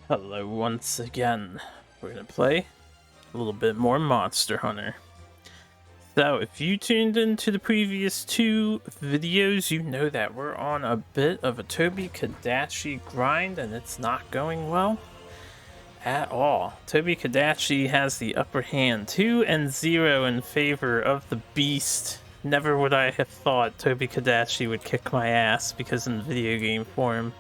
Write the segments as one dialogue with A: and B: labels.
A: Hello once again. We're gonna play a little bit more Monster Hunter. So if you tuned into the previous two videos, you know that we're on a bit of a Tobi-Kadachi grind and it's not going well at all. Tobi-Kadachi has the upper hand, 2-0 in favor of the beast. Never would I have thought Tobi-Kadachi would kick my ass, because in video game form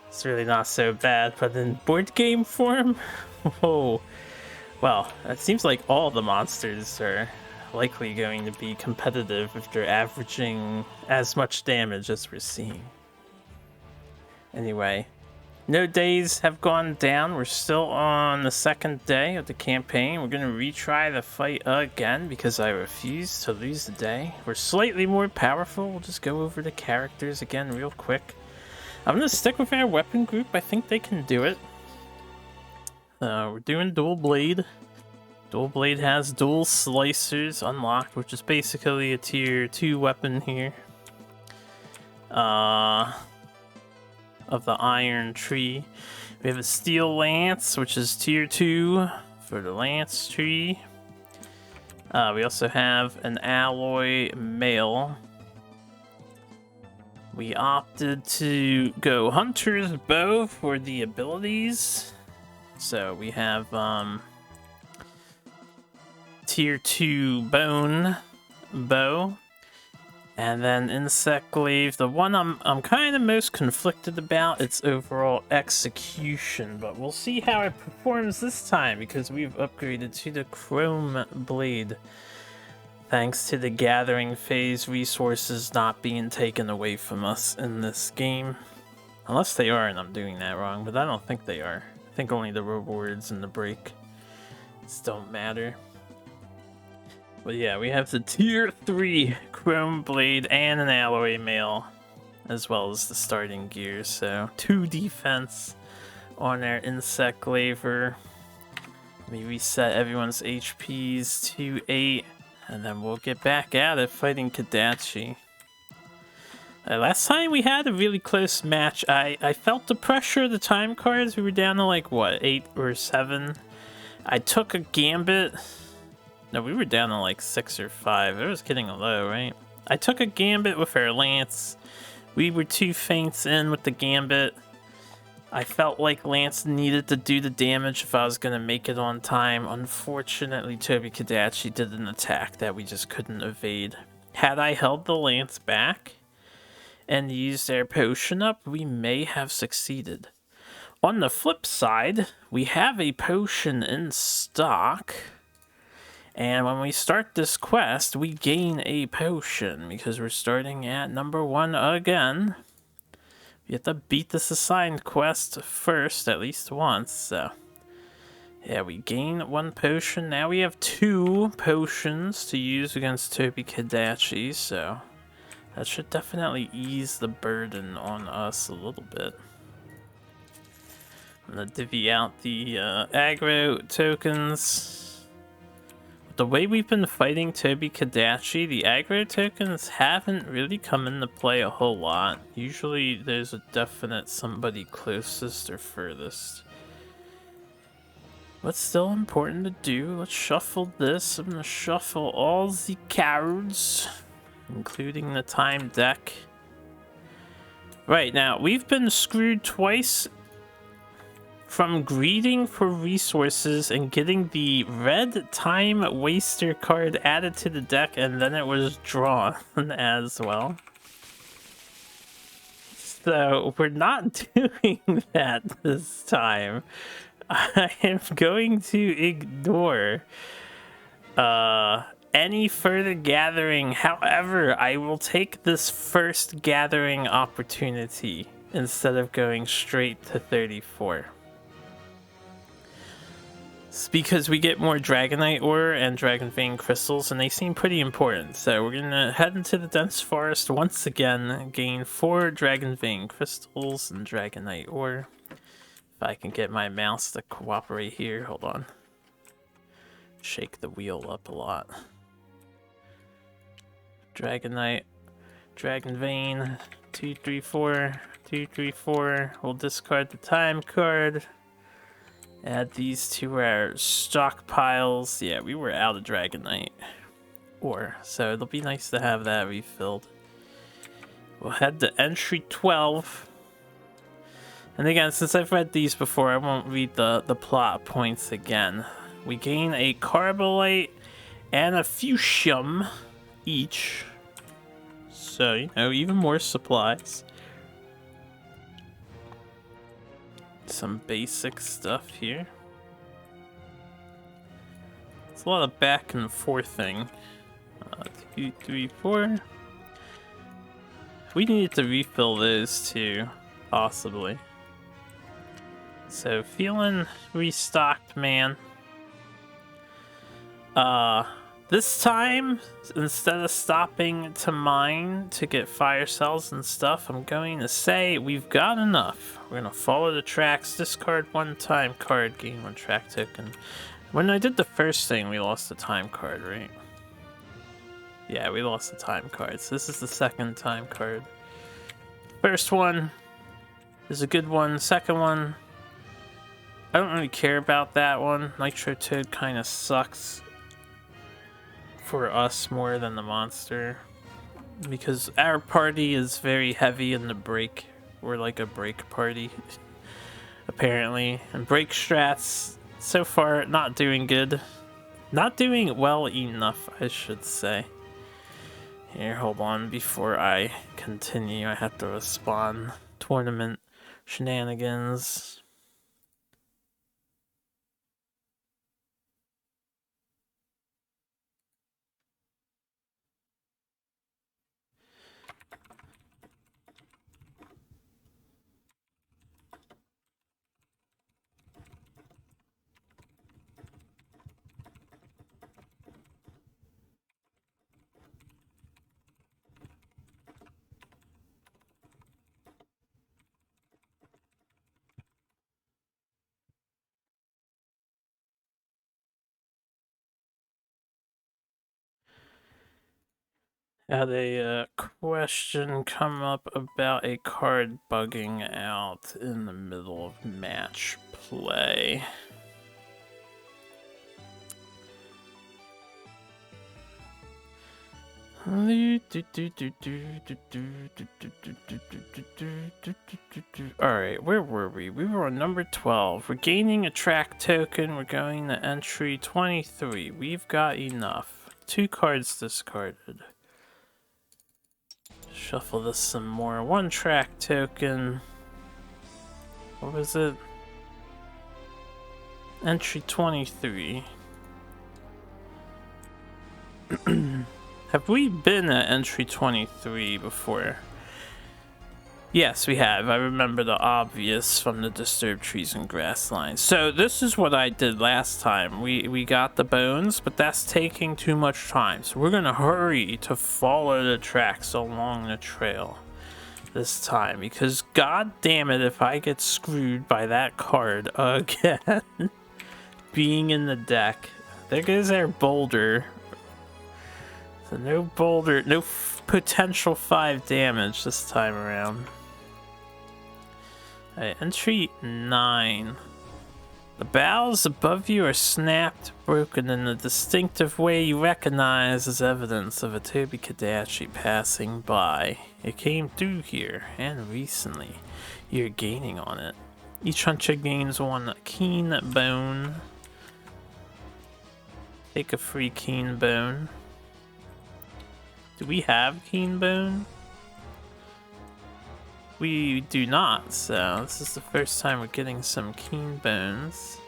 A: it's really not so bad, but in board game form, whoa. Well, it seems like all the monsters are likely going to be competitive if they're averaging as much damage as we're seeing. Anyway, no days have gone down. We're still on the second day of the campaign. We're going to retry the fight again because I refuse to lose the day. We're slightly more powerful. We'll just go over the characters again real quick. I'm going to stick with our weapon group. I think they can do it. We're doing dual blade. Dual blade has dual slicers unlocked, which is basically a tier 2 weapon here. Of the iron tree. We have a steel lance, which is tier 2 for the lance tree. We also have an alloy mail. We opted to go Hunter's Bow for the abilities. So we have tier 2 bone bow. And then Insect Glaive, the one I'm kind of most conflicted about, its overall execution. But we'll see how it performs this time because we've upgraded to the Chrome Blade. Thanks to the gathering phase resources not being taken away from us in this game. Unless they are and I'm doing that wrong, but I don't think they are. I think only the rewards and the break don't matter. But yeah, we have the tier 3 Chrome Blade and an alloy mail, as well as the starting gear. So 2 defense on our Insect Glaver. Let me reset everyone's HPs to 8. And then we'll get back at it fighting Kadachi. Last time we had a really close match. I felt the pressure of the time cards. We were down to like, what, 8 or 7? I took a gambit. No, we were down to like 6 or 5. It was getting low, right? I took a gambit with our lance. We were 2 feints in with the gambit. I felt like Lance needed to do the damage if I was going to make it on time. Unfortunately, Tobi-Kadachi did an attack that we just couldn't evade. Had I held the Lance back and used our potion up, we may have succeeded. On the flip side, we have a potion in stock. And when we start this quest, we gain a potion because we're starting at number 1 again. You have to beat this assigned quest first, at least once, so... Yeah, we gain 1 potion. Now we have 2 potions to use against Tobi-Kadachi, so... That should definitely ease the burden on us a little bit. I'm gonna divvy out the aggro tokens. The way we've been fighting Tobi-Kadachi, the aggro tokens haven't really come into play a whole lot. Usually there's a definite somebody closest or furthest. What's still important to do? Let's shuffle this. I'm gonna shuffle all the cards, including the time deck. Right, now, we've been screwed twice from greeting for resources and getting the red time waster card added to the deck, and then it was drawn as well. So we're not doing that this time. I am going to ignore any further gathering. However, I will take this first gathering opportunity instead of going straight to 34. It's because we get more Dragonite ore and Dragon Vein crystals, and they seem pretty important. So we're gonna head into the dense forest once again, gain 4 Dragon Vein crystals and Dragonite ore. If I can get my mouse to cooperate here, hold on. Shake the wheel up a lot. Dragonite, Dragon Vein, 2, 3, 4, 2, 3, 4. We'll discard the time card. Add these to our stockpiles. Yeah, we were out of Dragonite ore, so it'll be nice to have that refilled. We'll head to entry 12. And again, since I've read these before, I won't read the plot points again. We gain a Carbolite and a Fuchsium each. So, you know, even more supplies. Some basic stuff here. It's a lot of back and forthing. 2, 3, 4. We need to refill those too, possibly. So, feeling restocked, man. This time, instead of stopping to mine to get fire cells and stuff, I'm going to say we've got enough. We're going to follow the tracks, discard 1 time card, gain 1 track token. When I did the first thing, we lost the time card, right? Yeah, we lost the time card. So this is the second time card. First one is a good one. Second one, I don't really care about that one. Nitro Toad kind of sucks for us more than the monster, because our party is very heavy in the break. We're like a break party, apparently. And break strats, so far, not doing good. Not doing well enough, I should say. Here, hold on, before I continue, I have to respond. Tournament shenanigans. Had a question come up about a card bugging out in the middle of match play. Alright, where were we? We were on number 12. We're gaining a track token. We're going to entry 23. We've got enough. 2 cards discarded. Shuffle this some more. 1 track token. What was it? Entry 23. Have we been at entry 23 before? Yes, we have. I remember the obvious from the disturbed trees and grass lines. So this is what I did last time. We got the bones, but that's taking too much time. So we're gonna hurry to follow the tracks along the trail this time, because god damn it if I get screwed by that card again being in the deck. There goes our boulder. So no boulder, no potential 5 damage this time around. Alright, entry 9. The boughs above you are snapped, broken in a distinctive way you recognize as evidence of a Tobi-Kadachi passing by. It came through here, and recently. You're gaining on it. Each hunter gains 1 keen bone. Take a free keen bone. Do we have keen bone? We do not, so this is the first time we're getting some keen bones.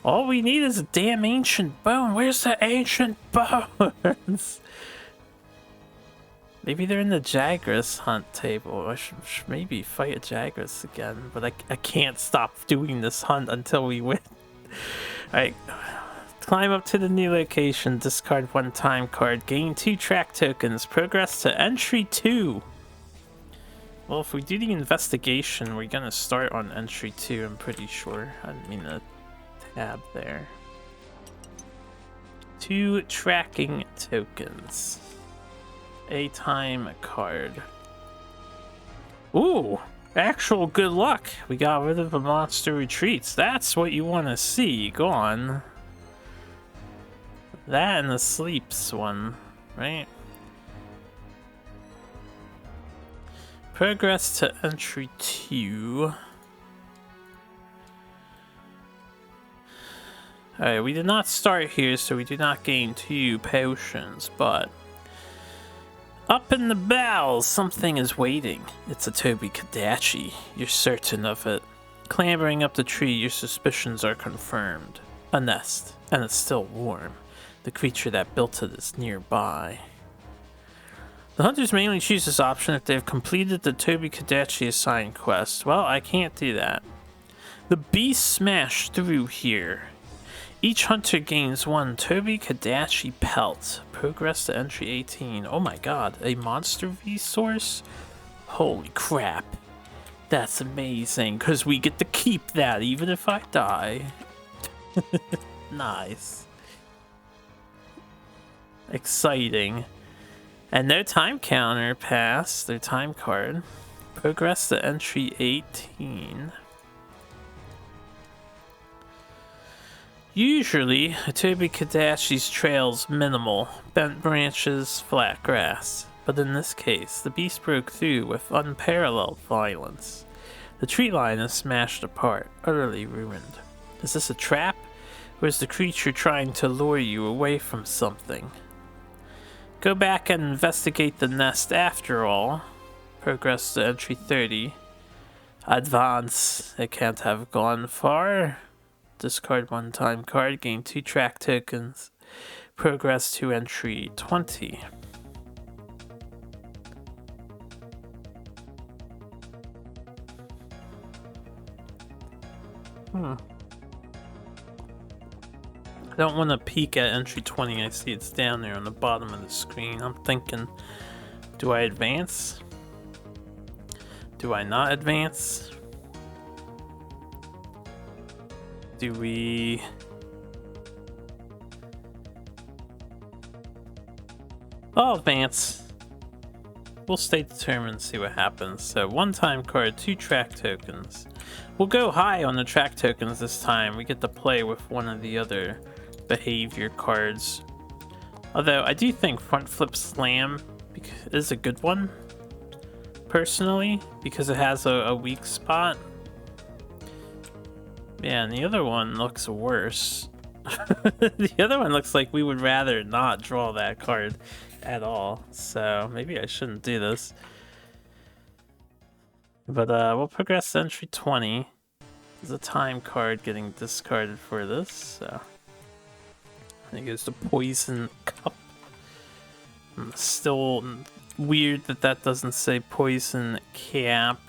A: All we need is a damn ancient bone. Where's the ancient bones? Maybe they're in the Jagras hunt table. I should maybe fight a Jagras again, but I can't stop doing this hunt until we win. Alright, climb up to the new location, discard 1 time card, gain 2 track tokens, progress to entry 2. Well, if we do the investigation, we're gonna start on entry 2, I'm pretty sure. I didn't mean to tab there. 2 tracking tokens. A time card. Ooh! Actual good luck. We got rid of the monster retreats. That's what you want to see. Go on. That and the sleeps one, right? Progress to entry 2. Alright, we did not start here, so we do not gain 2 potions, but up in the bowels, something is waiting. It's a Tobi-Kadachi. You're certain of it. Clambering up the tree, your suspicions are confirmed. A nest, and it's still warm. The creature that built it is nearby. The hunters mainly choose this option if they've completed the Tobi-Kadachi assigned quest. Well, I can't do that. The beast smashed through here. Each hunter gains 1 Tobi-Kadachi pelt. Progress to entry 18. Oh my god, a monster resource? Holy crap. That's amazing, because we get to keep that even if I die. Nice. Exciting. And no time counter pass, their time card. Progress to entry 18. Usually, a Tobi-Kadachi's trail's minimal, bent branches, flat grass. But in this case, the beast broke through with unparalleled violence. The tree line is smashed apart, utterly ruined. Is this a trap? Or is the creature trying to lure you away from something? Go back and investigate the nest after all. Progress to entry 30. Advance. It can't have gone far. Discard 1 time card, gain 2 track tokens. Progress to entry 20. I don't want to peek at entry 20. I see it's down there on the bottom of the screen. I'm thinking, do I advance? Do I not advance? Do we... I'll advance. We'll stay determined and see what happens. So 1 time card, 2 track tokens. We'll go high on the track tokens this time. We get to play with one of the other behavior cards. Although I do think front flip slam is a good one, personally, because it has a weak spot. Yeah, and the other one looks worse. The other one looks like we would rather not draw that card at all, so maybe I shouldn't do this. But we'll progress to entry 20. There's a time card getting discarded for this, so I think it's the poison cup. Still weird that that doesn't say poison cap.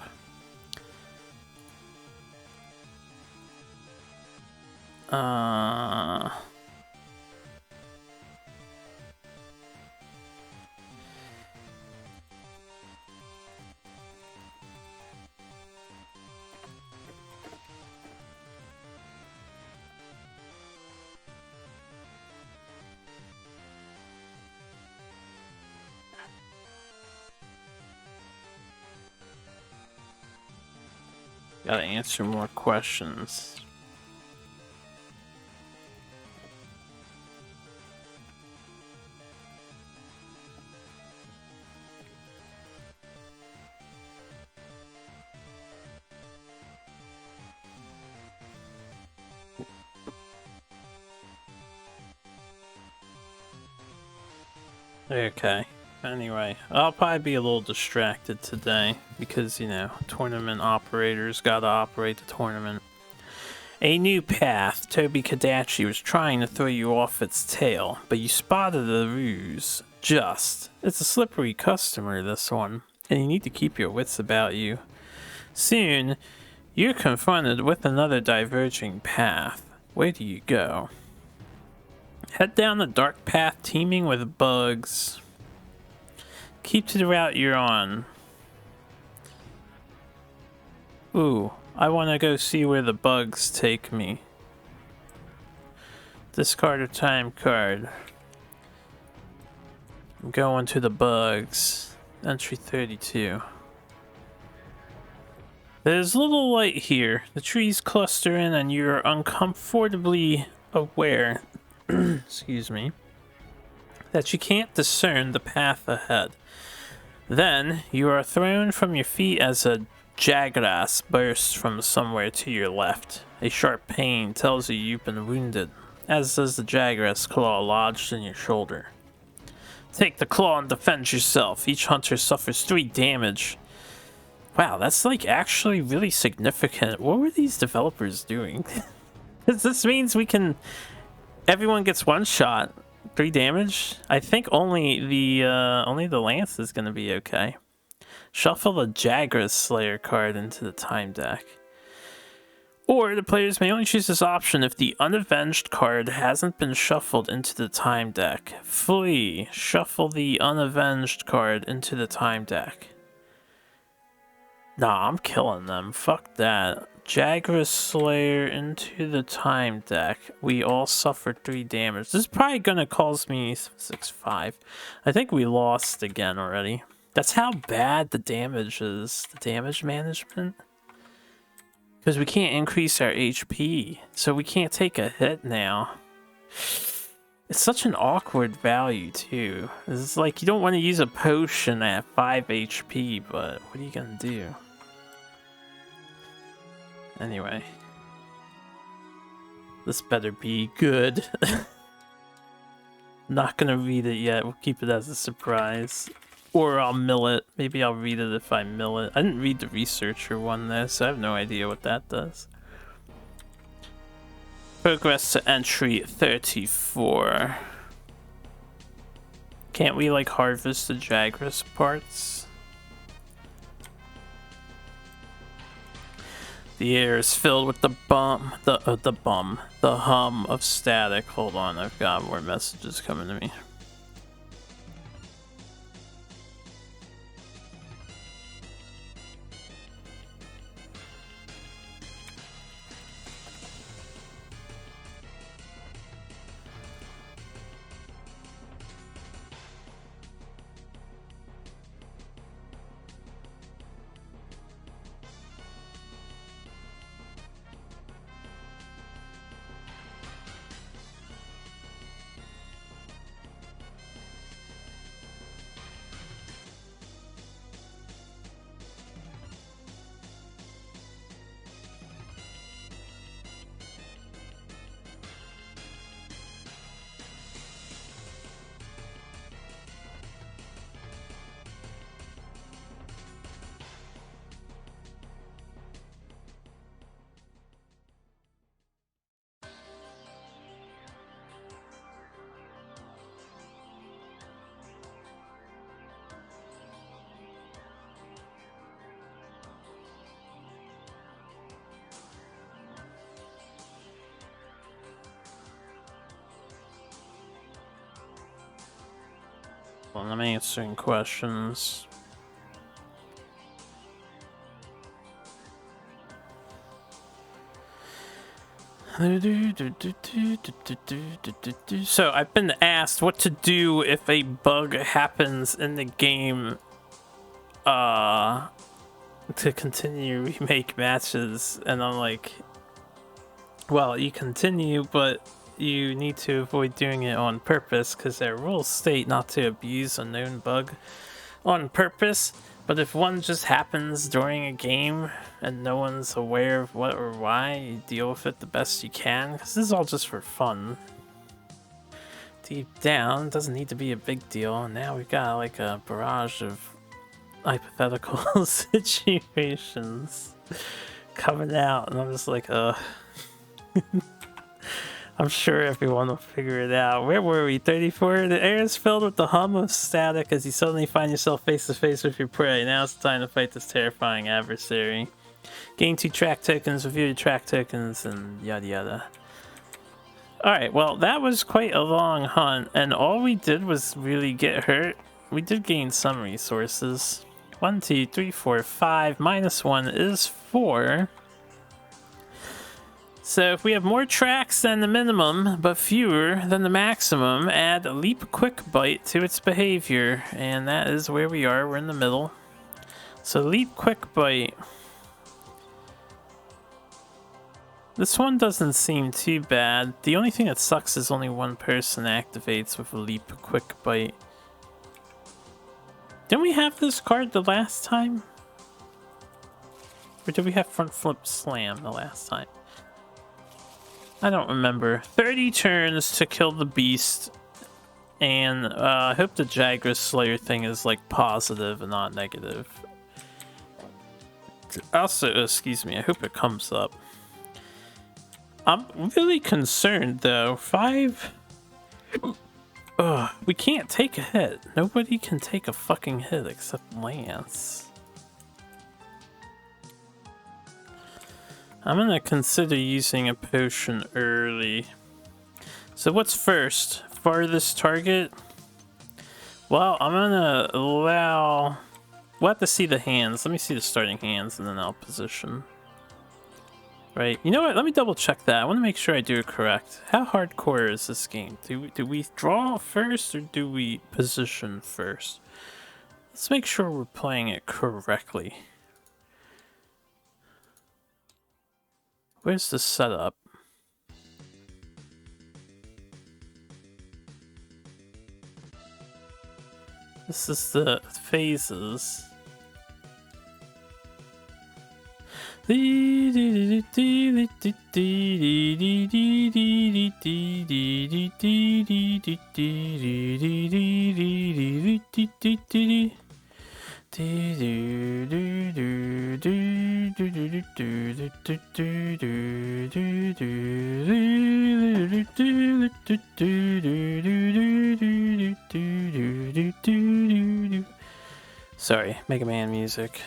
A: Gotta answer more questions. Okay. Anyway, I'll probably be a little distracted today because, you know, tournament operators gotta operate the tournament. A new path. Tobi-Kadachi was trying to throw you off its tail, but you spotted the ruse. Just. It's a slippery customer, this one, and you need to keep your wits about you. Soon, you're confronted with another diverging path. Where do you go? Head down the dark path teeming with bugs. Keep to the route you're on. Ooh, I want to go see where the bugs take me. Discard a time card. I'm going to the bugs. Entry 32. There's a little light here. The trees cluster in and you're uncomfortably aware, excuse me, that you can't discern the path ahead. Then, you are thrown from your feet as a jagras bursts from somewhere to your left. A sharp pain tells you you've been wounded, as does the jagras claw lodged in your shoulder. Take the claw and defend yourself. Each hunter suffers 3 damage. Wow, that's like actually really significant. What were these developers doing? This means we can... Everyone gets 1 shot. 3 damage? I think only the lance is gonna be okay. Shuffle the Jagras Slayer card into the time deck. Or the players may only choose this option if the Unavenged card hasn't been shuffled into the time deck. Flee. Shuffle the Unavenged card into the time deck. Nah, I'm killing them. Fuck that. Jagras Slayer into the time deck. We all suffered 3 damage. This is probably gonna cause me 6-5. I think we lost again already. That's how bad the damage is. The damage management. Because we can't increase our HP. So we can't take a hit now. It's such an awkward value too. It's like you don't want to use a potion at 5 HP, but what are you gonna do? Anyway. This better be good. Not gonna read it yet. We'll keep it as a surprise. Or I'll mill it. Maybe I'll read it if I mill it. I didn't read the researcher one though, so I have no idea what that does. Progress to entry 34. Can't we like harvest the Jagras parts? The air is filled with the hum of static. Hold on, I've got more messages coming to me. Well, I'm answering questions. So I've been asked what to do if a bug happens in the game to continue remake matches, and I'm like, well, you continue, but you need to avoid doing it on purpose because their rules state not to abuse a known bug on purpose. But if one just happens during a game and no one's aware of what or why, you deal with it the best you can, because this is all just for fun. Deep down, it doesn't need to be a big deal, and now we've got like a barrage of hypothetical situations coming out, and I'm just like, I'm sure everyone will figure it out. Where were we? 34? The air is filled with the hum of static as you suddenly find yourself face to face with your prey. Now it's time to fight this terrifying adversary. Gain 2 track tokens, review your track tokens, and yada yada. Alright, well, that was quite a long hunt, and all we did was really get hurt. We did gain some resources. 1, 2, 3, 4, 5. -1 is 4. So if we have more tracks than the minimum, but fewer than the maximum, add Leap Quick Bite to its behavior. And that is where we are. We're in the middle. So Leap Quick Bite This one doesn't seem too bad. The only thing that sucks is only one person activates with a leap quick bite. Didn't we have this card the last time? Or did we have front flip slam the last time? I don't remember. 30 turns to kill the beast. And I hope the Jagras Slayer thing is like positive and not negative. Also, excuse me, I hope it comes up. I'm really concerned though. 5. We can't take a hit. Nobody can take a fucking hit except Lance. I'm gonna consider using a potion early. So what's first? Farthest target? Well, I'm gonna allow... We'll have to see the hands. Let me see the starting hands and then I'll position. Right, you know what? Let me double check that. I want to make sure I do it correct. How hardcore is this game? Do we draw first or do we position first? Let's make sure we're playing it correctly. Where's the setup? This is the phases. Sorry, Mega Man music.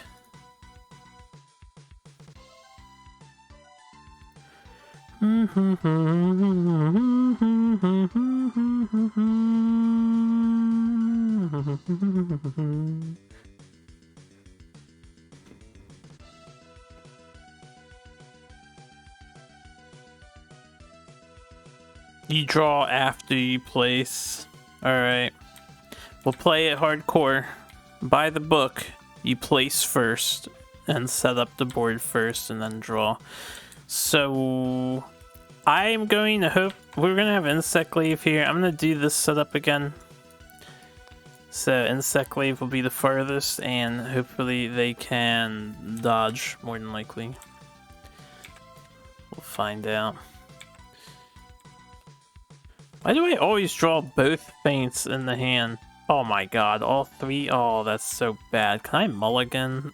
A: You draw after you place. Alright. We'll play it hardcore. By the book, you place first and set up the board first and then draw. So I'm going to hope we're going to have Insect Glaive here. I'm going to do this setup again. So Insect Glaive will be the farthest and hopefully they can dodge more than likely. We'll find out. Why do I always draw both feints in the hand? Oh my god, all 3? Oh, that's so bad. Can I mulligan?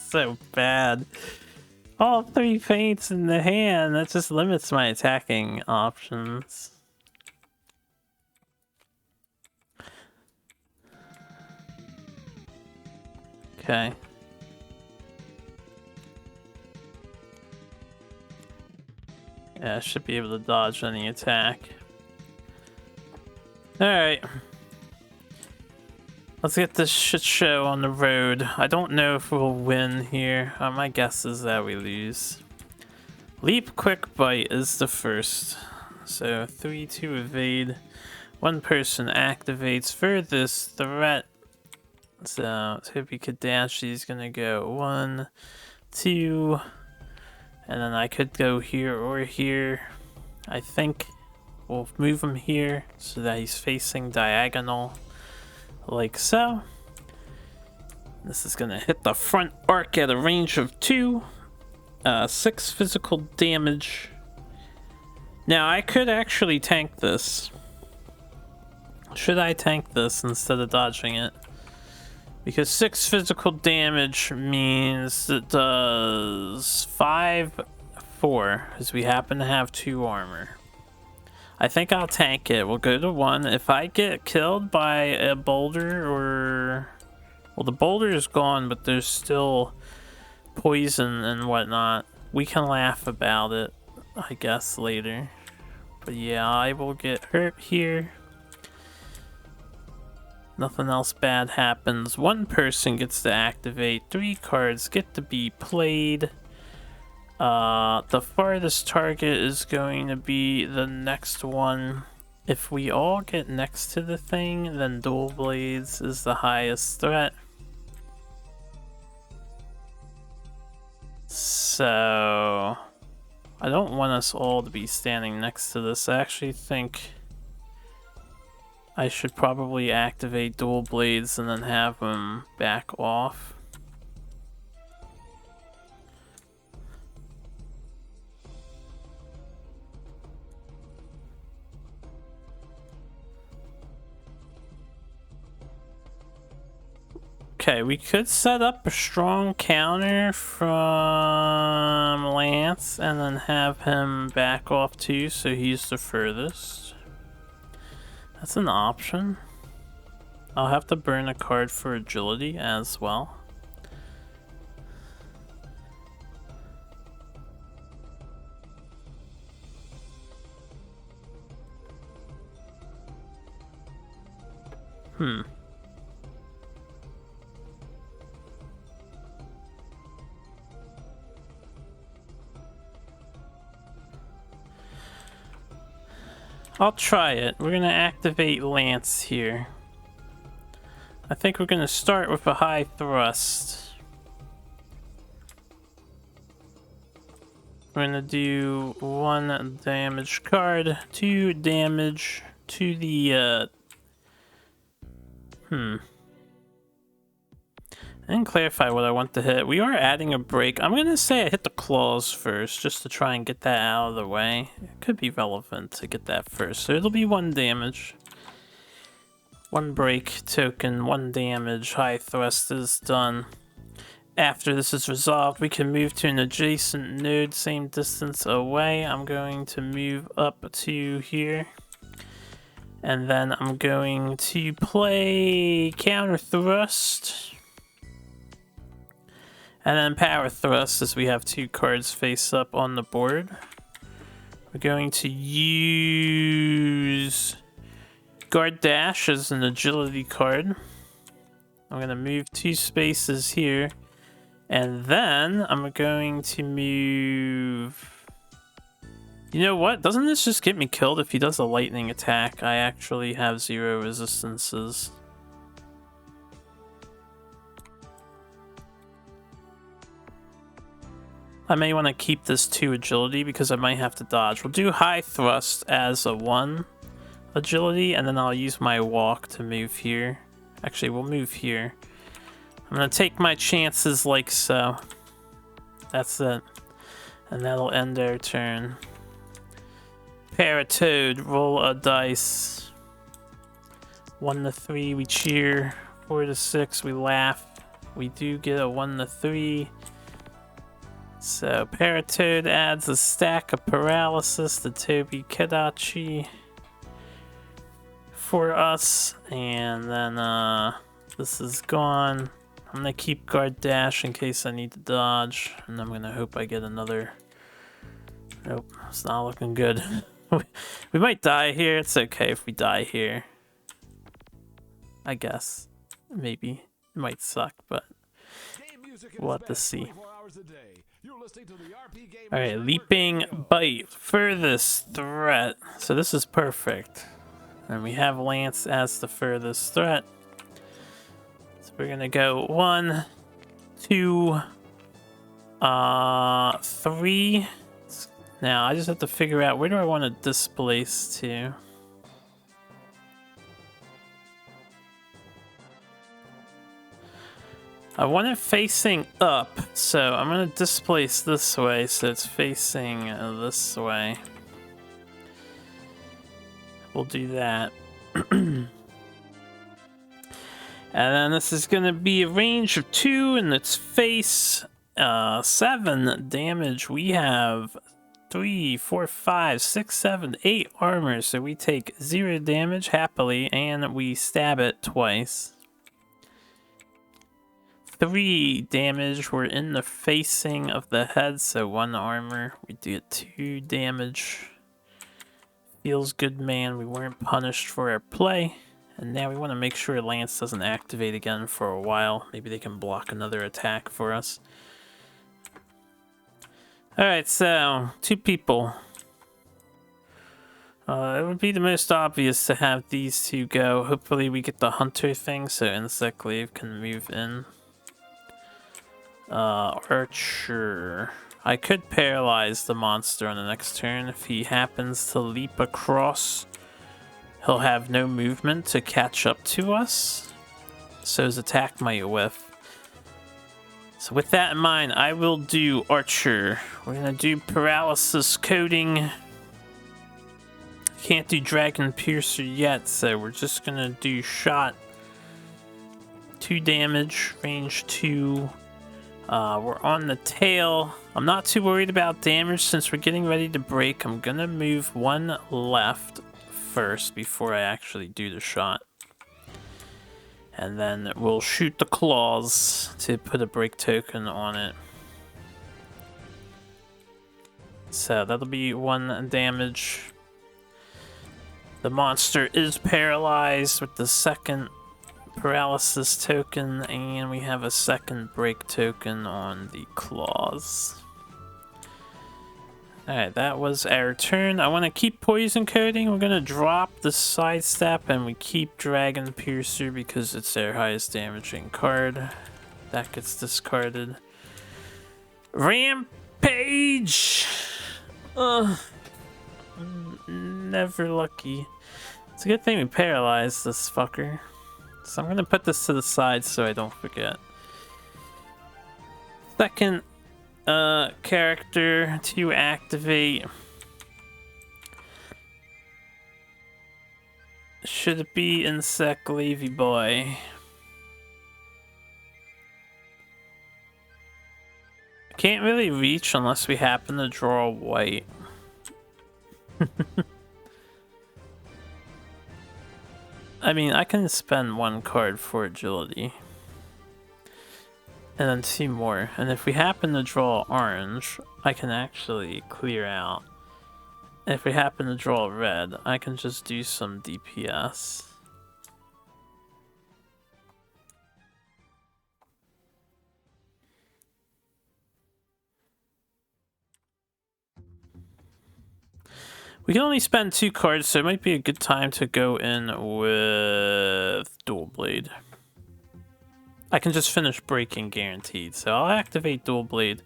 A: So bad. All 3 feints in the hand, that just limits my attacking options. Okay. Yeah, I should be able to dodge any attack. Alright. Let's get this shit show on the road. I don't know if we'll win here. My guess is that we lose. Leap Quick Bite is the first. So 3 to evade. One person activates for this threat. So Tobi-Kadachi is gonna go 1, 2, and then I could go here or here. I think we'll move him here so that he's facing diagonal, like so. This is gonna hit the front arc at a range of 2. 6 physical damage. Now I could actually tank this. Should I tank this instead of dodging it? Because 6 physical damage means it does 5, 4, because we happen to have 2 armor. I think I'll tank it. We'll go to 1. If I get killed by a boulder or... Well, the boulder is gone, but there's still poison and whatnot. We can laugh about it, I guess, later. But yeah, I will get hurt here. Nothing else bad happens. One person gets to activate. 3 cards get to be played. The farthest target is going to be the next one. If we all get next to the thing, then Dual Blades is the highest threat. so I don't want us all to be standing next to this. I actually think I should probably activate dual blades and then have them back off. Okay, we could set up a strong counter from Lance and then have him back off too, so he's the furthest. That's an option. I'll have to burn a card for agility as well. I'll try it. We're gonna activate Lance here. I think we're gonna start with a high thrust. We're gonna do 1 damage card, 2 damage to the I didn't clarify what I want to hit. We are adding a break. I'm gonna say I hit the claws first, just to try and get that out of the way. It could be relevant to get that first. So it'll be 1 damage. 1 break token, 1 damage. High thrust is done. After this is resolved, we can move to an adjacent node, same distance away. I'm going to move up to here. And then I'm going to play counter thrust. And then power thrust, as we have 2 cards face up on the board. We're going to use guard dash as an agility card. I'm going to move 2 spaces here. And then I'm going to move... You know what? Doesn't this just get me killed if he does a lightning attack? I actually have 0 resistances. I may want to keep this 2 agility because I might have to dodge. We'll do high thrust as a 1 agility, and then I'll use my walk to move here. Actually, we'll move here. I'm going to take my chances like so. That's it. And that'll end our turn. Paratoad, roll a dice. 1 to 3, we cheer. 4 to 6, we laugh. We do get a 1 to 3. So Paratoad adds a stack of paralysis to Tobi-Kadachi for us, and then this is gone. I'm gonna keep guard dash in case I need to dodge, and I'm gonna hope I get another. Nope, it's not looking good. We might die here. It's okay if we die here. I guess. Maybe. It might suck, but we'll have to see. Alright, leaping bite, furthest threat. So this is perfect. And we have Lance as the furthest threat. So we're gonna go 1, 2, 3. Now I just have to figure out where do I want to displace to. I want it facing up, so I'm going to displace this way so it's facing this way. We'll do that. And then this is going to be a range of 2 in its face. 7 damage. We have 3, 4, 5, 6, 7, 8 armor, so we take 0 damage happily, and we stab it twice. 3 damage, we're in the facing of the head, so 1 armor. We do 2 damage. Feels good, man. We weren't punished for our play. And now we want to make sure Lance doesn't activate again for a while. Maybe they can block another attack for us. Alright, so 2 people. It would be the most obvious to have these 2 go. Hopefully we get the hunter thing so Insect Glaive can move in. Archer. I could paralyze the monster on the next turn. If he happens to leap across, he'll have no movement to catch up to us, so his attack might whiff. So with that in mind, I will do Archer. We're gonna do Paralysis Coating. Can't do Dragon Piercer yet, so we're just gonna do Shot. 2 damage, range 2. We're on the tail. I'm not too worried about damage since we're getting ready to break. I'm gonna move 1 left first before I actually do the shot. And then we'll shoot the claws to put a break token on it. So that'll be 1 damage. The monster is paralyzed with the second paralysis token, and we have a second break token on the claws. Alright, that was our turn. I want to keep poison coating. We're going to drop the sidestep, and we keep Dragon Piercer because it's our highest damaging card. That gets discarded. Rampage! Never lucky. It's a good thing we paralyzed this fucker. So I'm gonna put this to the side so I don't forget. Second character to activate. Should it be Insect Levy Boy? I can't really reach unless we happen to draw white. I mean, I can spend 1 card for agility. And then 2 more. And if we happen to draw orange, I can actually clear out. And if we happen to draw red, I can just do some DPS. We can only spend 2 cards, so it might be a good time to go in with Dual Blade. I can just finish breaking guaranteed, so I'll activate Dual Blade.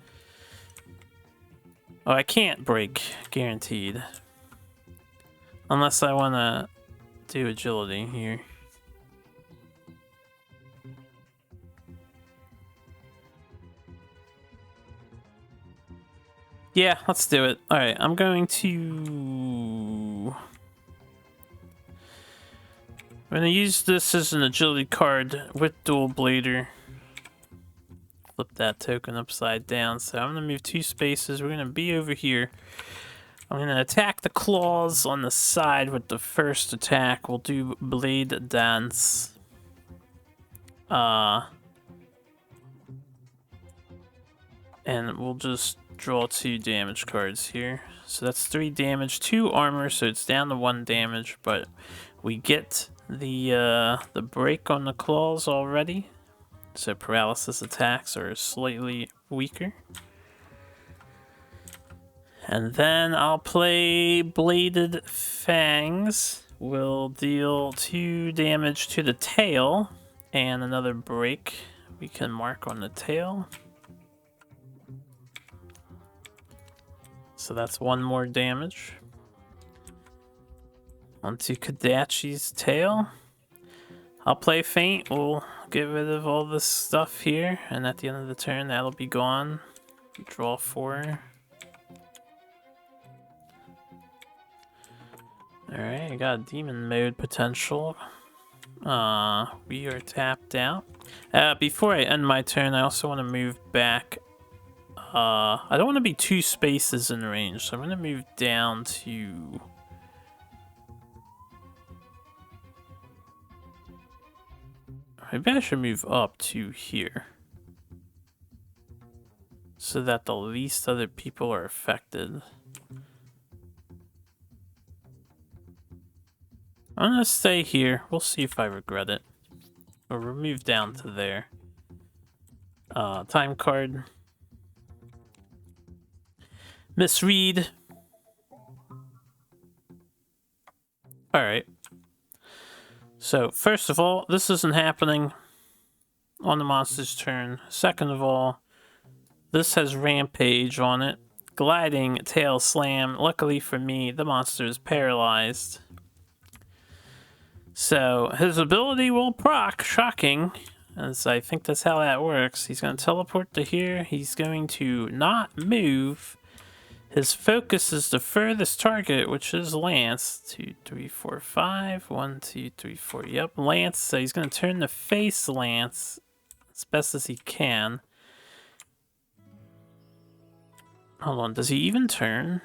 A: Oh, I can't break guaranteed. Unless I want to do agility here. Yeah, let's do it. Alright, I'm going to use this as an agility card with Dual Blader. Flip that token upside down. So I'm going to move 2 spaces. We're going to be over here. I'm going to attack the claws on the side with the first attack. We'll do Blade Dance. And we'll just draw 2 damage cards here. So that's 3 damage, 2 armor, so it's down to 1 damage, but we get the break on the claws already. So paralysis attacks are slightly weaker. And then I'll play Bladed Fangs. We'll deal 2 damage to the tail and another break we can mark on the tail. So that's 1 more damage. Onto Kadachi's tail. I'll play Feint. We'll get rid of all this stuff here. And at the end of the turn, that'll be gone. Draw 4. Alright, I got a demon mode potential. We are tapped out. Before I end my turn, I also want to move back. I don't want to be 2 spaces in range, so I'm going to move down to... Maybe I should move up to here. So that the least other people are affected. I'm going to stay here. We'll see if I regret it. Or we'll move down to there. Time card. Misread. Alright. So, first of all, this isn't happening on the monster's turn. Second of all, This has Rampage on it. Gliding, Tail Slam. Luckily for me, the monster is paralyzed. So his ability will proc, shocking, as I think that's how that works. He's going to teleport to here. He's going to not move. His focus is the furthest target, which is Lance. 2, 3, 4, 5. 1, 2, 3, 4. Yep, Lance. So he's going to turn to face Lance as best as he can. Hold on, does he even turn?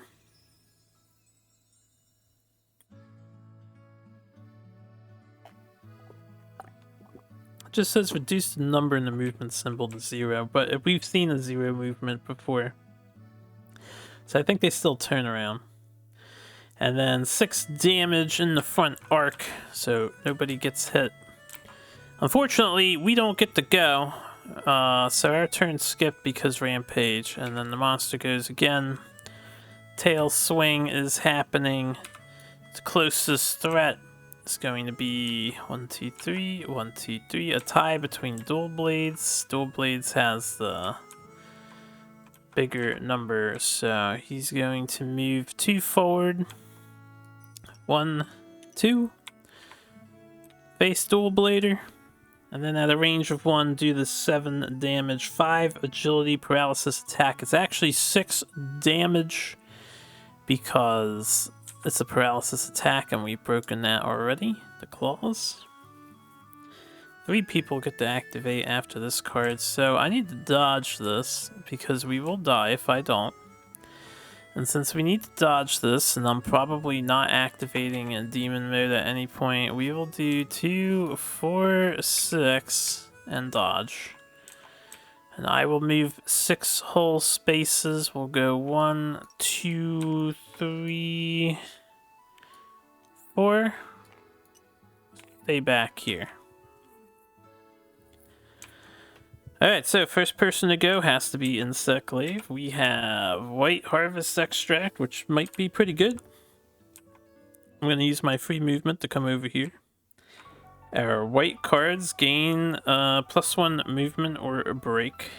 A: It just says reduce the number in the movement symbol to 0, but we've seen a 0 movement before. So I think they still turn around. And then 6 damage in the front arc, so nobody gets hit. Unfortunately, we don't get to go. So our turn skipped because Rampage, and then the monster goes again. Tail swing is happening. The closest threat is going to be 1, 2, 3, 1, 2, 3. A tie between Dual Blades. Dual Blades has the bigger number, so he's going to move 2 forward. 1, 2. Face Dual Blader. And then at a range of 1, do the 7 damage. 5 agility paralysis attack. It's actually 6 damage because it's a paralysis attack and we've broken that already. The claws. 3 people get to activate after this card, so I need to dodge this because we will die if I don't. And since we need to dodge this, and I'm probably not activating in demon mode at any point, we will do 2, 4, 6, and dodge. And I will move 6 whole spaces. We'll go 1, 2, 3, 4. Stay back here. Alright, so first person to go has to be Insect Glaive. We have White Harvest Extract, which might be pretty good. I'm going to use my free movement to come over here. Our white cards gain +1 movement or a break.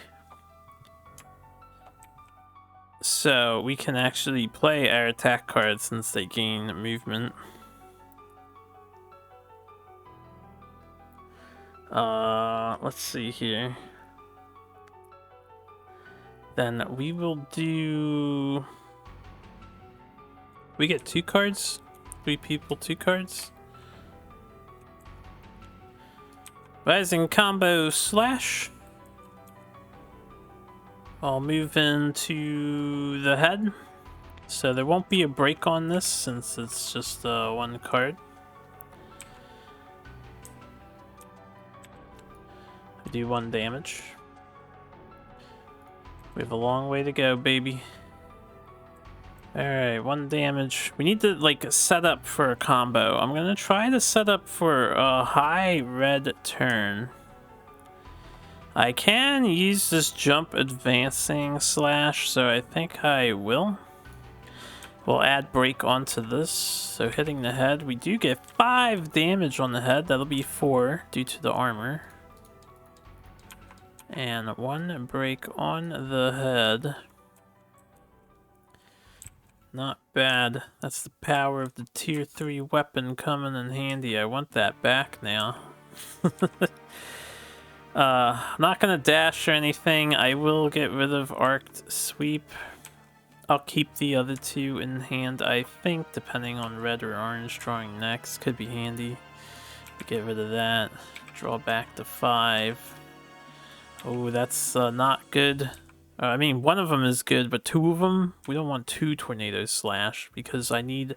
A: So we can actually play our attack cards since they gain movement. Let's see here. Then we will do... We get 2 cards? 3 people, 2 cards? Rising Combo Slash. I'll move into the head. So there won't be a break on this since it's just 1 card. I do 1 damage. We have a long way to go, baby. Alright, 1 damage. We need to, like, set up for a combo. I'm gonna try to set up for a high red turn. I can use this jump advancing slash, so I think I will. We'll add break onto this. So hitting the head, we do get 5 damage on the head. That'll be 4 due to the armor. And 1 break on the head. Not bad. That's the power of the tier 3 weapon coming in handy. I want that back now. I'm not gonna dash or anything. I will get rid of Arced Sweep. I'll keep the other 2 in hand, I think, depending on red or orange drawing next. Could be handy. Get rid of that. Draw back to 5. Oh, that's not good. I mean, one of them is good, but 2 of them, we don't want 2 Tornado Slash because I need,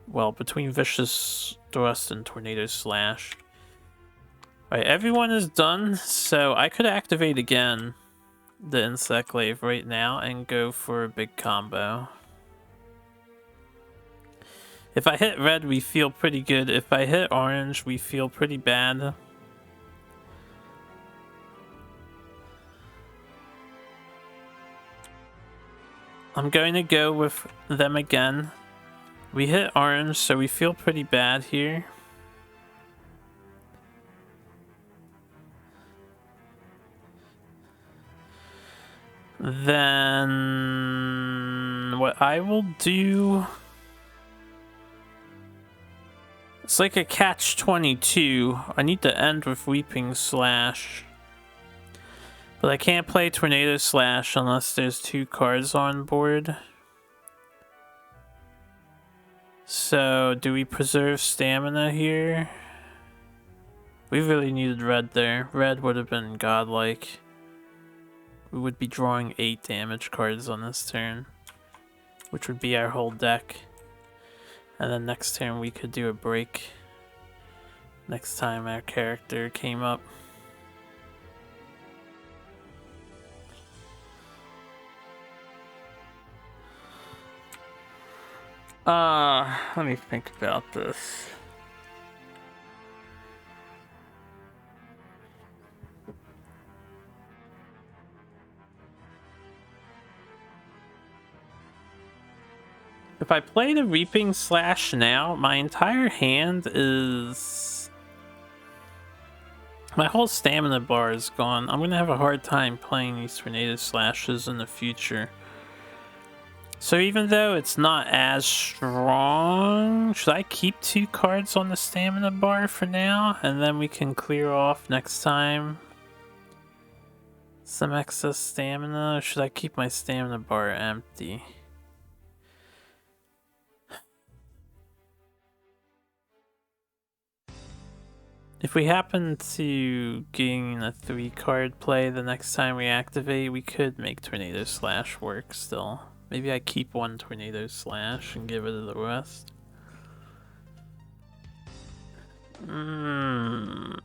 A: well, between Vicious Thrust and Tornado Slash. Alright, everyone is done, so I could activate again the Insect Glaive right now and go for a big combo. If I hit red, we feel pretty good. If I hit orange, we feel pretty bad. I'm going to go with them again. We hit orange, so we feel pretty bad here. Then what I will do... It's like a catch-22. I need to end with Weeping Slash. But I can't play Tornado Slash unless there's 2 cards on board. So, do we preserve stamina here? We really needed red there. Red would have been godlike. We would be drawing 8 damage cards on this turn, which would be our whole deck. And then next turn we could do a break. Next time our character came up. Let me think about this. If I play the Reaping Slash now, my entire hand is... My whole stamina bar is gone. I'm gonna have a hard time playing these Tornado Slashes in the future. So even though it's not as strong, should I keep 2 cards on the stamina bar for now? And then we can clear off next time some excess stamina? Or should I keep my stamina bar empty? If we happen to gain a 3-card play the next time we activate, we could make Tornado Slash work still. Maybe I keep 1 Tornado Slash and get rid of the rest. I'm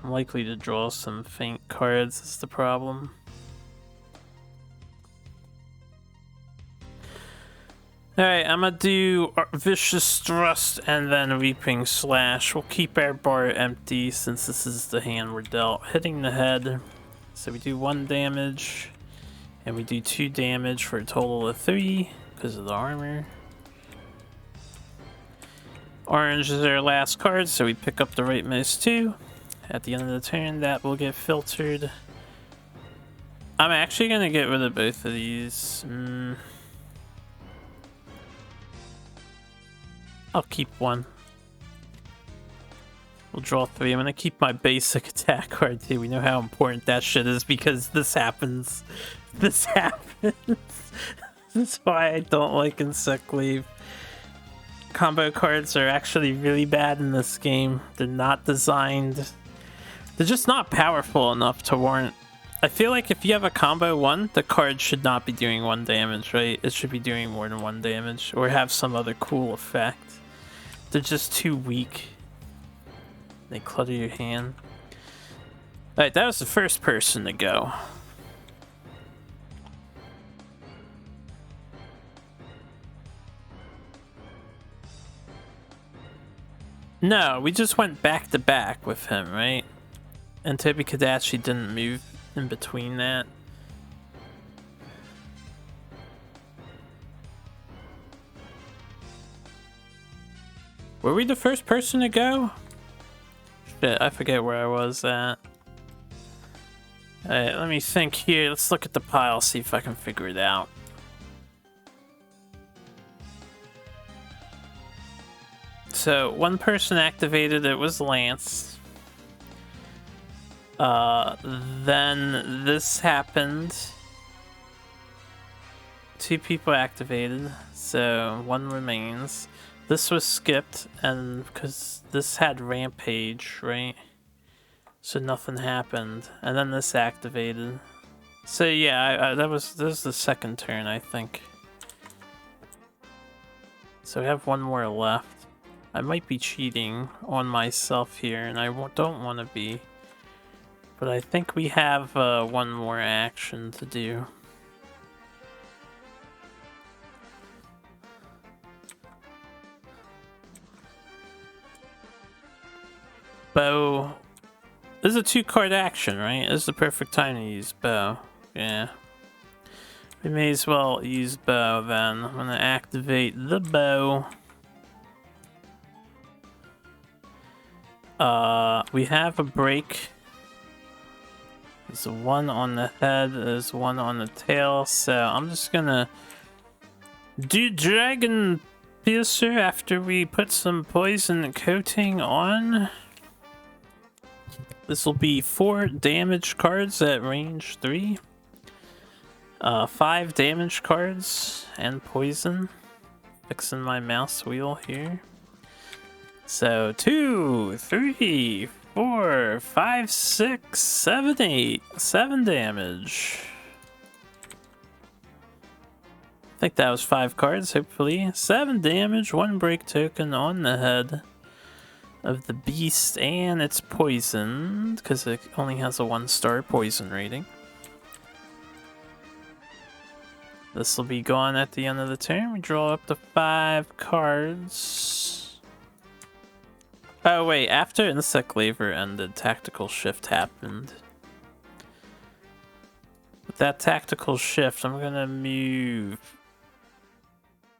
A: likely to draw some faint cards, is the problem. Alright, I'm gonna do Vicious Thrust and then Reaping Slash. We'll keep our bar empty since this is the hand we're dealt. Hitting the head. So we do 1 damage. And we do 2 damage for a total of 3 because of the armor. Orange is our last card, so we pick up the rightmost 2. At the end of the turn, that will get filtered. I'm actually going to get rid of both of these. I'll keep 1. We'll draw 3. I'm going to keep my basic attack card too. We know how important that shit is because this happens. This happens. That's why I don't like Insect Glaive. Combo cards are actually really bad in this game. They're not designed. They're just not powerful enough to warrant. I feel like if you have a combo 1, the card should not be doing 1 damage, right? It should be doing more than 1 damage or have some other cool effect. They're just too weak. They clutter your hand. Alright, that was the first person to go. No, we just went back to back with him, right? And Tobi-Kadachi didn't move in between that. Were we the first person to go? Shit, I forget where I was at. Alright, let me think here. Let's look at the pile, see if I can figure it out. So, 1 person activated, it was Lance. Then this happened. 2 people activated, so 1 remains. This was skipped, and because this had Rampage, right? So nothing happened, and then this activated. So yeah, that was the second turn, I think. So we have 1 more left. I might be cheating on myself here, and I don't want to be. But I think we have 1 more action to do. Bow. This is a 2-card action, right? This is the perfect time to use bow. Yeah. We may as well use bow then. I'm gonna activate the bow. We have a break. There's one on the head, there's one on the tail, so I'm just gonna do Dragon Piercer after we put some poison coating on. This will be 4 damage cards at range 3. 5 damage cards and poison. Fixing my mouse wheel here. So 2, 3, 4, 5, 6, 7, 8. 7 damage. I think that was 5 cards, hopefully. 7 damage, 1 break token on the head of the beast, and it's poisoned because it only has a 1-star poison rating. This will be gone at the end of the turn. We draw up to 5 cards. Oh wait, after Insect Laver ended, Tactical Shift happened. With that Tactical Shift, I'm gonna move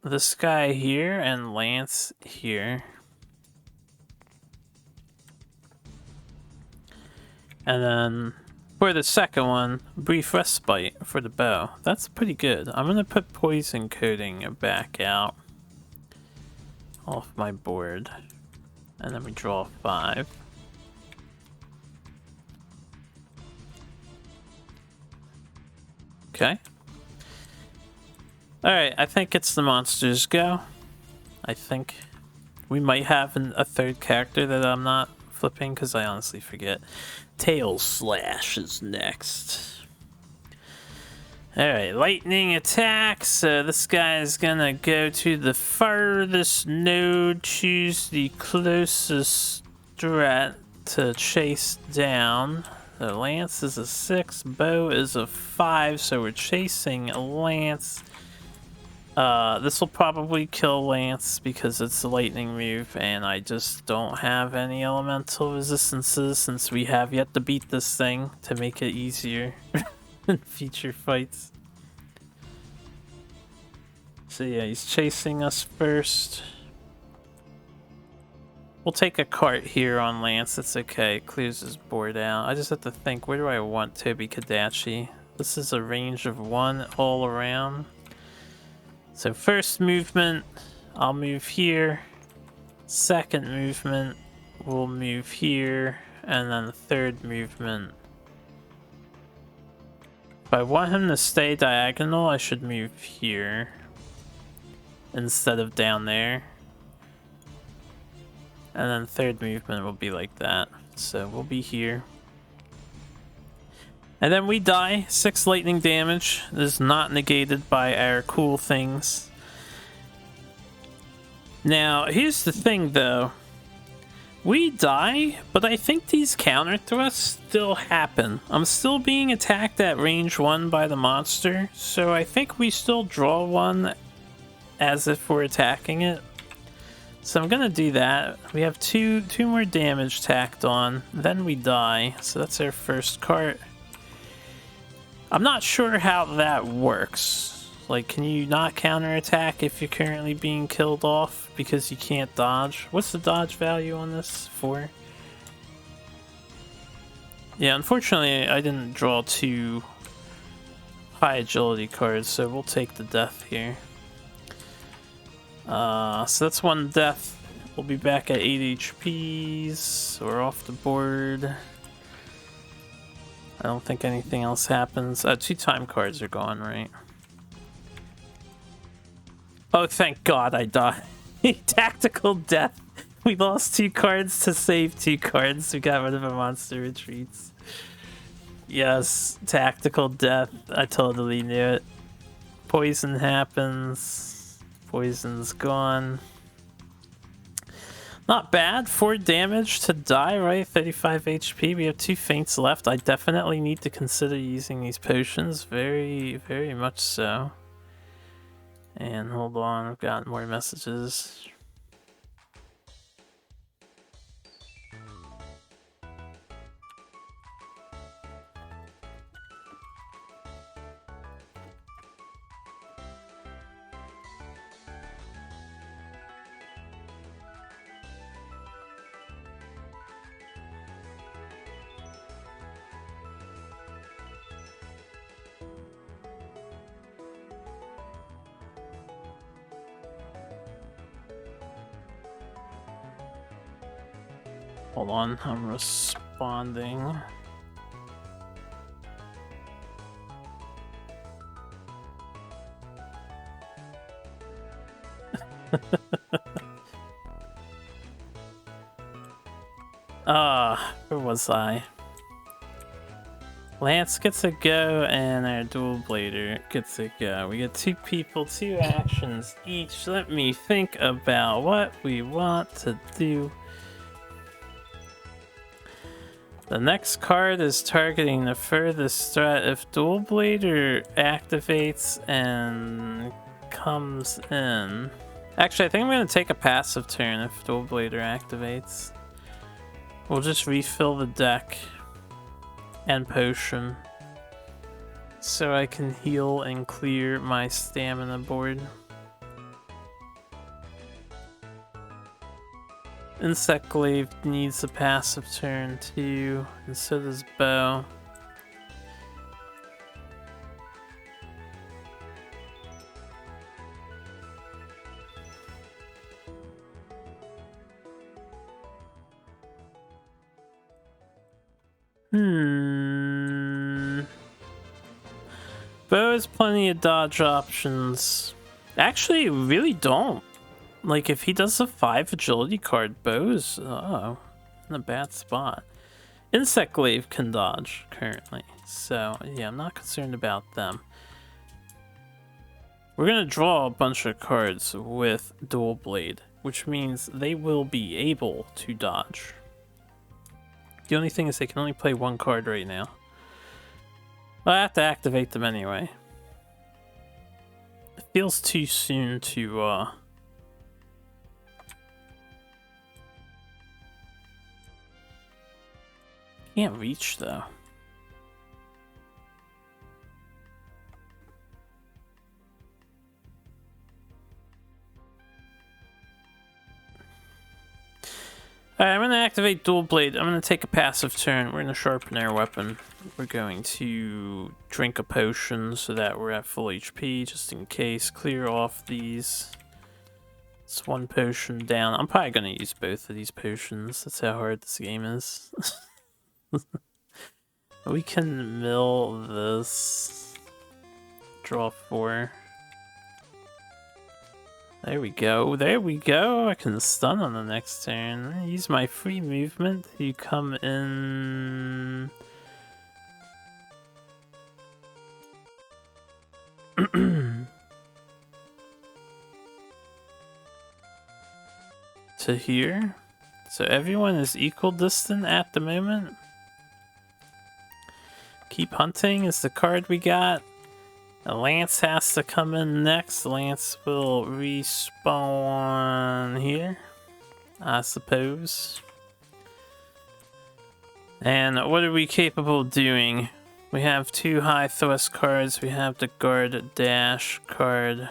A: this guy here and Lance here. And then for the second one, Brief Respite for the bow. That's pretty good. I'm gonna put poison coating back out off my board. And then we draw 5. Okay. Alright, I think it's the monster's go. I think we might have a third character that I'm not flipping because I honestly forget. Tail Slash is next. Alright, lightning attack. So this guy is gonna go to the farthest node, choose the closest threat to chase down. The Lance is a 6, bow is a 5, so we're chasing Lance. This will probably kill Lance because it's a lightning move, and I just don't have any elemental resistances since we have yet to beat this thing to make it easier in future fights. So yeah, he's chasing us first. We'll take a cart here on Lance, it's okay, it clears his board out. I just have to think, where do I want Tobi-Kadachi? This is a range of 1 all around. So first movement, I'll move here. Second movement, we'll move here. And then third movement. If I want him to stay diagonal, I should move here instead of down there. And then third movement will be like that. So we'll be here. And then we die. 6 lightning damage. This is not negated by our cool things. Now, here's the thing though. We die, but I think these counter thrusts still happen. I'm still being attacked at range 1 by the monster. So I think we still draw 1 as if we're attacking it. So I'm gonna do that. We have two more damage tacked on. Then we die. So that's our first cart. I'm not sure how that works. Like, can you not counterattack if you're currently being killed off because you can't dodge? What's the dodge value on this? 4? Yeah, unfortunately, I didn't draw 2 high agility cards, so we'll take the death here. So that's 1 death. We'll be back at 8 HPs. We're off the board. I don't think anything else happens. 2 time cards are gone, right? Oh, thank God I died. Tactical death. We lost 2 cards to save 2 cards. We got rid of a monster retreats. Yes, tactical death. I totally knew it. Poison happens. Poison's gone. Not bad. 4 damage to die, right? 35 HP. We have 2 faints left. I definitely need to consider using these potions. Very, very much so. And hold on, I've got more messages. Hold on, I'm responding. Where was I? Lance gets a go, and our dual blader gets a go. We get 2 people, 2 actions each. Let me think about what we want to do. The next card is targeting the furthest threat. If dual blader activates and comes in. Actually, I think I'm going to take a passive turn if dual blader activates. We'll just refill the deck and potion so I can heal and clear my stamina board. Insect Glaive needs a passive turn too, and so does Bow. Bow has plenty of dodge options. Actually, really don't. Like, if he does a 5 agility card, Bow's in a bad spot. Insect Glaive can dodge currently, so yeah, I'm not concerned about them. We're gonna draw a bunch of cards with Dual Blade, which means they will be able to dodge. The only thing is they can only play 1 card right now. But I have to activate them anyway. It feels too soon to can't reach though. Alright, I'm going to activate Dual Blade. I'm going to take a passive turn. We're going to sharpen our weapon. We're going to drink a potion so that we're at full HP, just in case. Clear off these. It's 1 potion down. I'm probably going to use both of these potions. That's how hard this game is. We can mill this. Draw 4. There we go. There we go. I can stun on the next turn. Use my free movement to come in. To here. So everyone is equal distant at the moment. Keep Hunting is the card we got. Lance has to come in next. Lance will respawn here, I suppose. And what are we capable of doing? We have 2 high thrust cards. We have the guard dash card.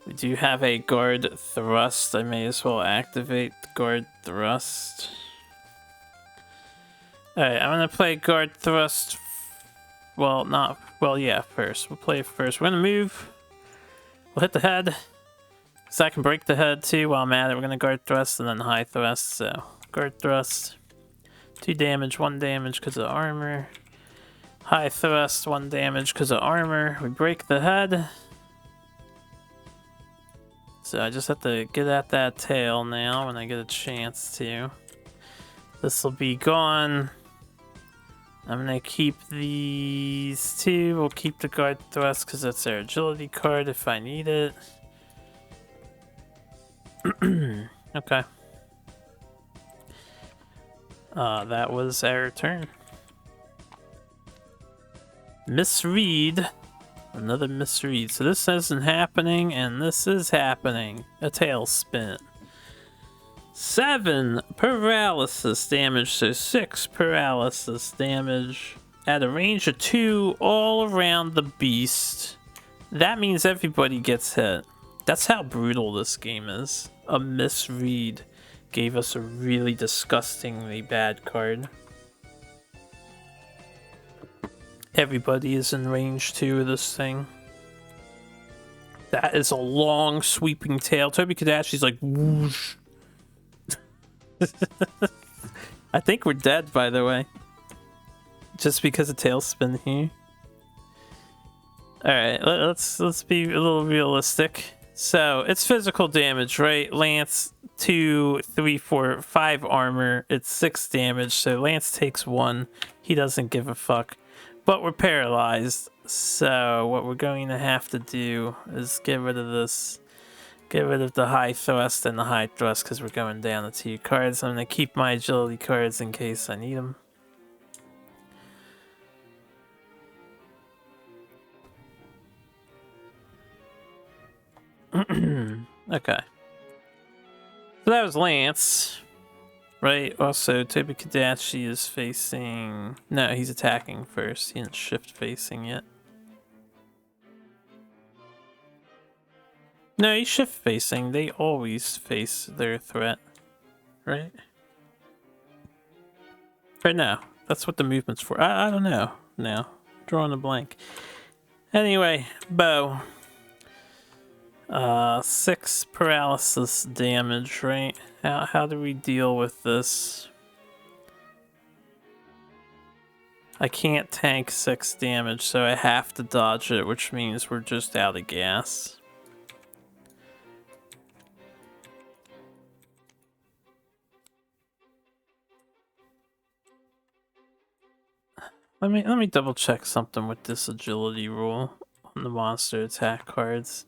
A: We do have a guard thrust. I may as well activate the guard thrust. Alright, I'm gonna play guard thrust. Well, not... Well, yeah, first. We'll play it first. We're gonna move. We'll hit the head. So I can break the head, too, while I'm at it. We're gonna guard thrust and then high thrust. So, guard thrust. 2 damage, 1 damage because of armor. High thrust, 1 damage because of armor. We break the head. So I just have to get at that tail now when I get a chance to. This will be gone. I'm gonna keep these 2. We'll keep the guard thrust because that's our agility card if I need it. Okay. That was our turn. Misread. Another misread. So this isn't happening and this is happening. A tailspin. 7 paralysis damage, so 6 paralysis damage at a range of 2 all around the beast. That means everybody gets hit. That's how brutal this game is. A misread gave us a really disgustingly bad card. Everybody is in range 2 of this thing. That is a long sweeping tail. Tobi-Kadachi's like whoosh. I think we're dead, by the way. Just because of tailspin here. Alright, let's be a little realistic. So, it's physical damage, right? Lance, 2, 3, 4, 5 armor. It's 6 damage, so Lance takes 1. He doesn't give a fuck. But we're paralyzed. So, what we're going to have to do is get rid of this. Get rid of the high thrust and the high thrust because we're going down to 2 cards. I'm going to keep my agility cards in case I need them. Okay. So that was Lance. Right, also Tobi-Kadachi is facing... No, he's attacking first. He didn't shift facing yet. No, he's shift facing. They always face their threat. Right? Or no, that's what the movement's for. I don't know now. Drawing a blank. Anyway, bow. 6 paralysis damage, right? How do we deal with this? I can't tank 6 damage, so I have to dodge it, which means we're just out of gas. Let me double check something with this agility rule on the monster attack cards.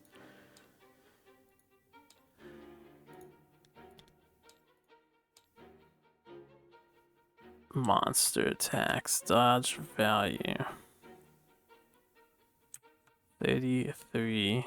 A: Monster attacks, dodge value 33.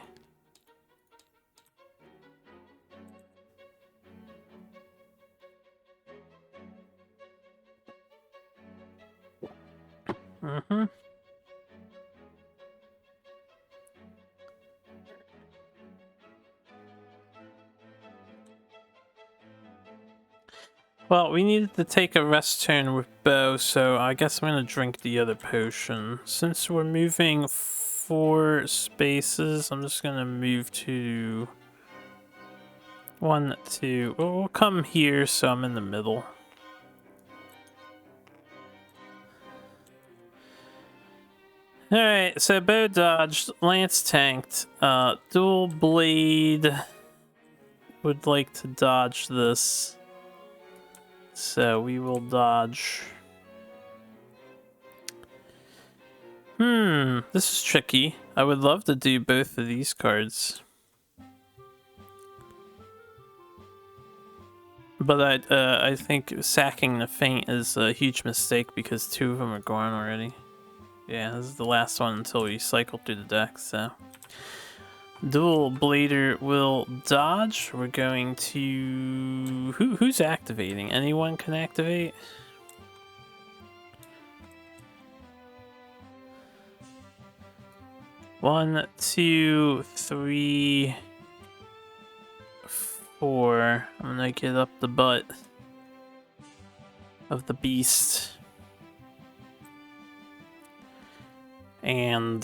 A: Well, we needed to take a rest turn with bow, so I guess I'm gonna drink the other potion. Since we're moving 4 spaces, I'm just gonna move to 1, 2. We'll come here, so I'm in the middle. Alright, so bow dodged, Lance tanked, dual blade would like to dodge this. So we will dodge. This is tricky. I would love to do both of these cards. But I think sacking the feint is a huge mistake because 2 of them are gone already. Yeah, this is the last one until we cycle through the deck, so. Dual Blader will dodge. We're going to... Who's activating? Anyone can activate? One, 2, 3, 4. I'm gonna get up the butt of the beast. And,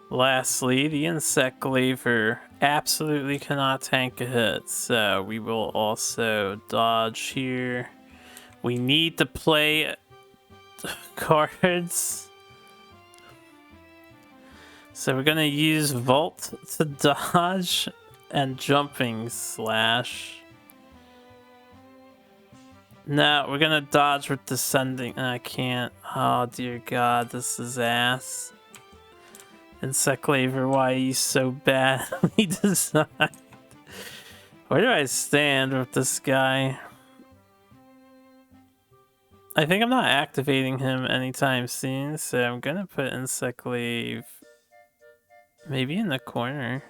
A: lastly, the insect glaver absolutely cannot tank a hit, so we will also dodge here. We need to play cards. So we're gonna use Vault to dodge and Jumping Slash. No, we're gonna dodge with Descending. I can't. Oh dear God, this is ass. Insect Glaver, why are you so badly designed? Where do I stand with this guy? I think I'm not activating him anytime soon, so I'm gonna put Insect Glaive maybe in the corner.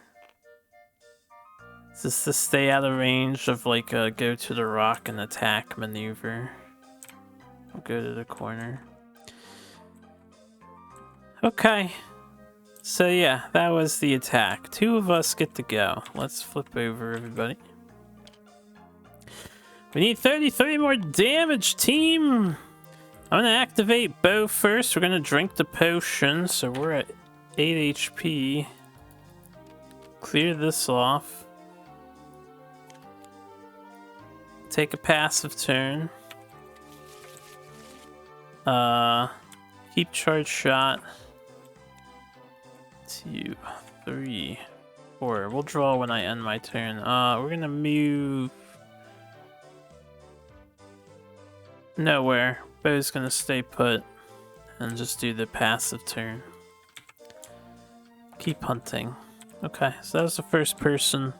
A: Just to stay out of range of like a go to the rock and attack maneuver. I'll go to the corner. Okay. So yeah, that was the attack. 2 of us get to go. Let's flip over, everybody. We need 33 more damage, team! I'm gonna activate bow first. We're gonna drink the potion, so we're at 8 HP. Clear this off. take a passive turn. Keep charge shot. 2, 3, 4. We'll draw when I end my turn. We're gonna move nowhere. Bo's gonna stay put and just do the passive turn. Keep hunting. Okay, so that was the first person.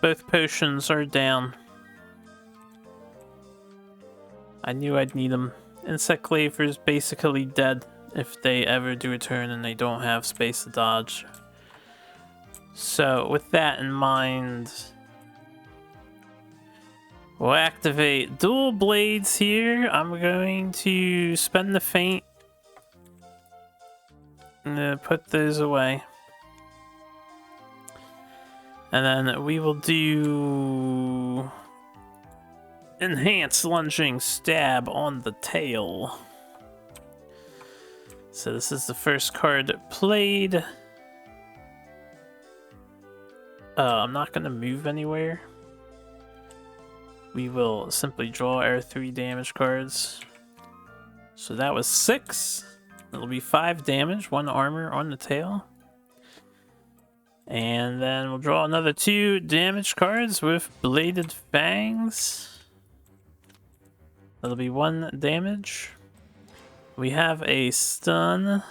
A: Both potions are down. I knew I'd need them. Insect Claver's basically dead if they ever do a turn and they don't have space to dodge. So with that in mind, we'll activate dual blades here. I'm going to spend the feint and put those away. And then we will do enhance lunging stab on the tail. So this is the first card played. I'm not going to move anywhere. We will simply draw our 3 damage cards. So that was 6. It'll be 5 damage, 1 armor on the tail. And then we'll draw another 2 damage cards with Bladed Fangs. That'll be 1 damage. We have a stun.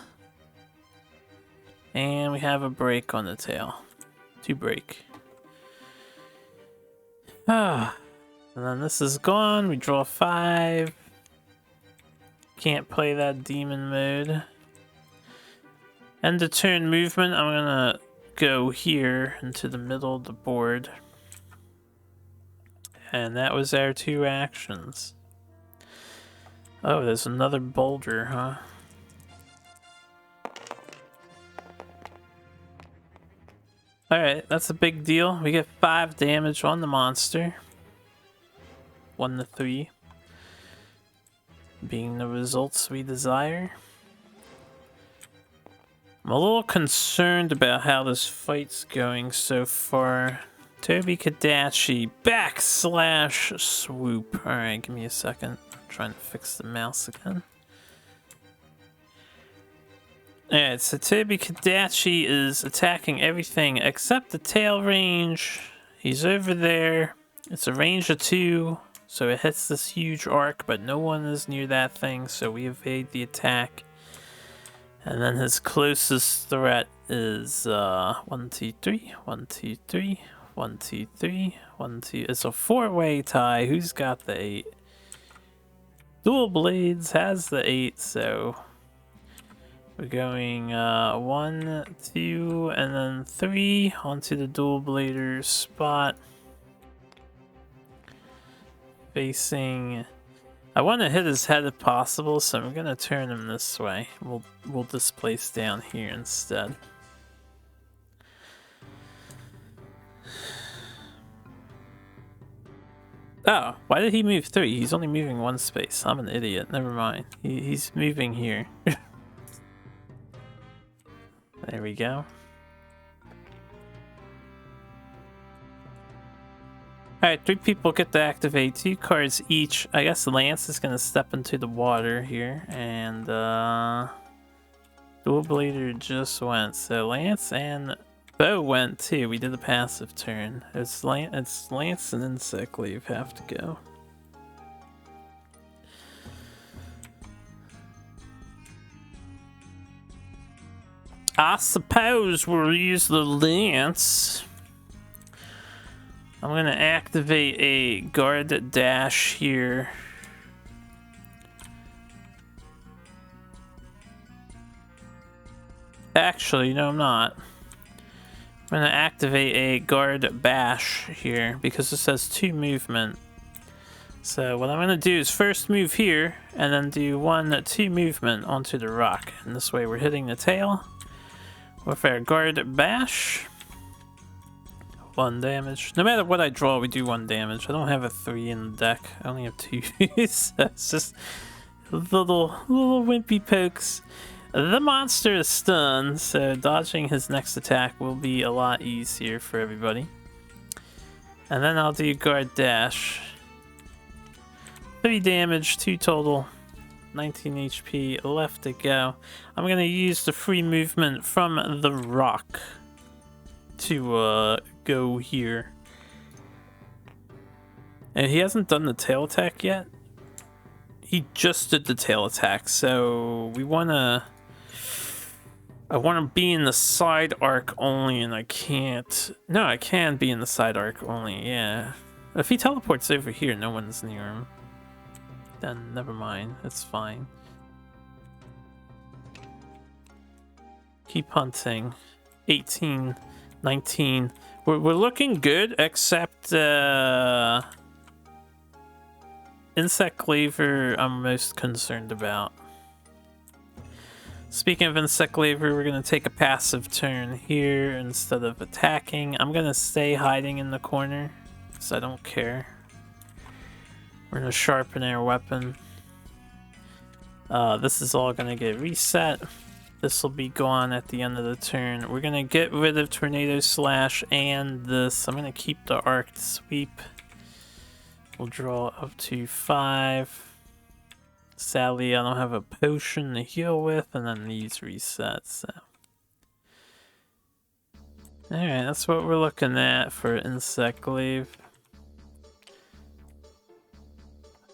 A: And we have a break on the tail. 2 break. And then this is gone. We draw 5. Can't play that demon mode. End of turn movement. I'm gonna go here into the middle of the board. And that was our 2 actions. Oh, there's another boulder, huh? Alright, that's a big deal. We get 5 damage on the monster. 1 to 3. Being the results we desire. I'm a little concerned about how this fight's going so far. Tobi-Kadachi / swoop. Alright, give me a second. I'm trying to fix the mouse again. Alright, so Tobi-Kadachi is attacking everything except the tail range. He's over there. It's a range of 2, so it hits this huge arc, but no one is near that thing, so we evade the attack. And then his closest threat is 1, 2, 3, 1, 2, 3, 1, 2, 3, 1, 2. It's a 4-way tie. Who's got the 8? Dual Blades has the 8, so we're going 1, 2, and then 3 onto the Dual Blader's spot. Facing, I want to hit his head if possible, so I'm gonna turn him this way. We'll displace down here instead. Oh, why did he move 3? He's only moving 1 space. I'm an idiot. Never mind. He's moving here. There we go. Alright, 3 people get to activate 2 cards each. I guess Lance is going to step into the water here. And, Dual Blader just went. So Lance and Bo went too. We did a passive turn. It's Lance and Insect Leave have to go. I suppose we'll use the Lance. I'm gonna activate a guard dash here. Actually, no, I'm not. I'm gonna activate a guard bash here because this has 2 movement. So what I'm gonna do is first move here and then do 1, 2 movement onto the rock. And this way we're hitting the tail with our guard bash. 1 damage. No matter what I draw, we do 1 damage. I don't have a 3 in the deck. I only have 2. So it's just little wimpy pokes. The monster is stunned, so dodging his next attack will be a lot easier for everybody. And then I'll do guard dash. 3 damage, 2 total. 19 HP left to go. I'm gonna use the free movement from the rock to go here. And he hasn't done the tail attack yet. He just did the tail attack, so we wanna... I wanna be in the side arc only, and I can't... No, I can be in the side arc only, yeah. If he teleports over here, no one's near him. Then never mind, it's fine. Keep hunting. 18, 19. We're looking good, except insect cleaver I'm most concerned about. Speaking of insect cleaver, we're gonna take a passive turn here instead of attacking. I'm gonna stay hiding in the corner, because I don't care. We're gonna sharpen our weapon. This is all gonna get reset. This will be gone at the end of the turn. We're gonna get rid of Tornado Slash and this. I'm gonna keep the Arced Sweep. We'll draw up to 5. Sadly, I don't have a potion to heal with, and then these reset, so. Alright, that's what we're looking at for Insect Glaive.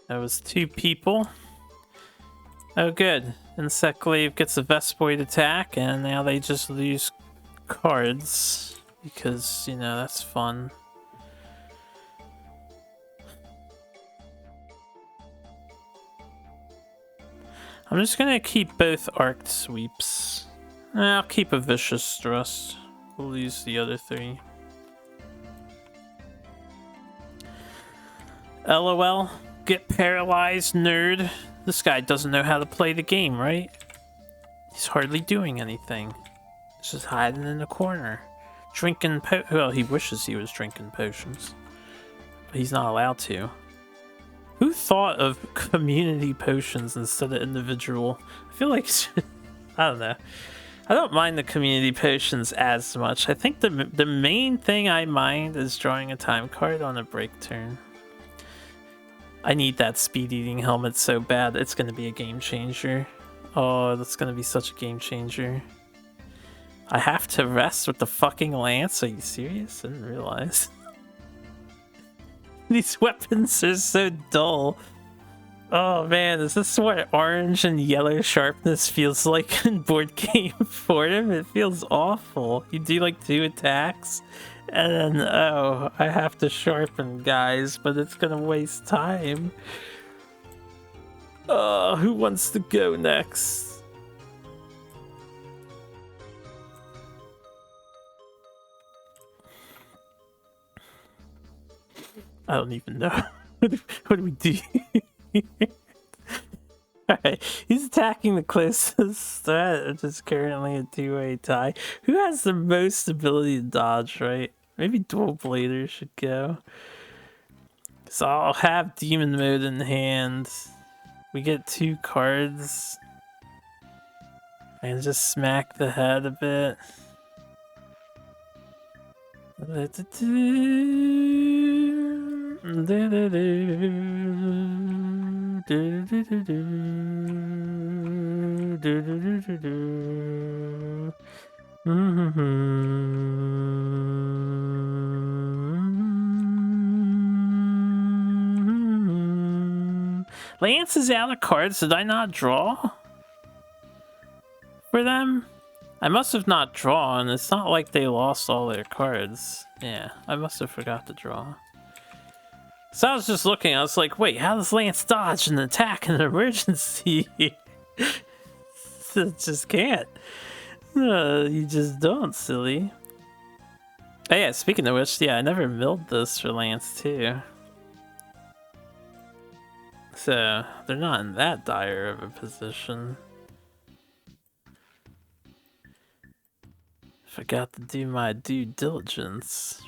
A: That was 2 people. Oh good, Insect Glaive gets a Vespoid attack, and now they just lose cards, because, you know, that's fun. I'm just gonna keep both Arced Sweeps. I'll keep a Vicious Thrust. We'll lose the other 3. LOL. Get paralyzed, nerd. This guy doesn't know how to play the game, right? He's hardly doing anything. He's just hiding in the corner. Drinking well, he wishes he was drinking potions. But he's not allowed to. Who thought of community potions instead of individual? I feel like... I don't know. I don't mind the community potions as much. I think the main thing I mind is drawing a time card on a break turn. I need that speed-eating helmet so bad. It's going to be a game changer. Oh, that's going to be such a game changer. I have to rest with the fucking lance? Are you serious? I didn't realize. These weapons are so dull. Oh man, is this what orange and yellow sharpness feels like in board game Fordham? It feels awful. You do like 2 attacks, and then, oh, I have to sharpen, guys, but it's gonna waste time. Oh, who wants to go next? I don't even know. What do we do? Alright, he's attacking the closest threat, which is currently a 2-way tie. Who has the most ability to dodge, right? Maybe Dual Blader should go. So I'll have Demon Mode in hand. We get 2 cards. And just smack the head a bit. Lance is out of cards. Did I not draw for them? I must have not drawn. It's not like they lost all their cards. Yeah, I must have forgot to draw. So I was just looking, I was like, wait, how does Lance dodge an attack in an emergency? Just can't. You just don't, silly. Oh yeah, speaking of which, yeah, I never milled this for Lance too. So, they're not in that dire of a position. Forgot to do my due diligence.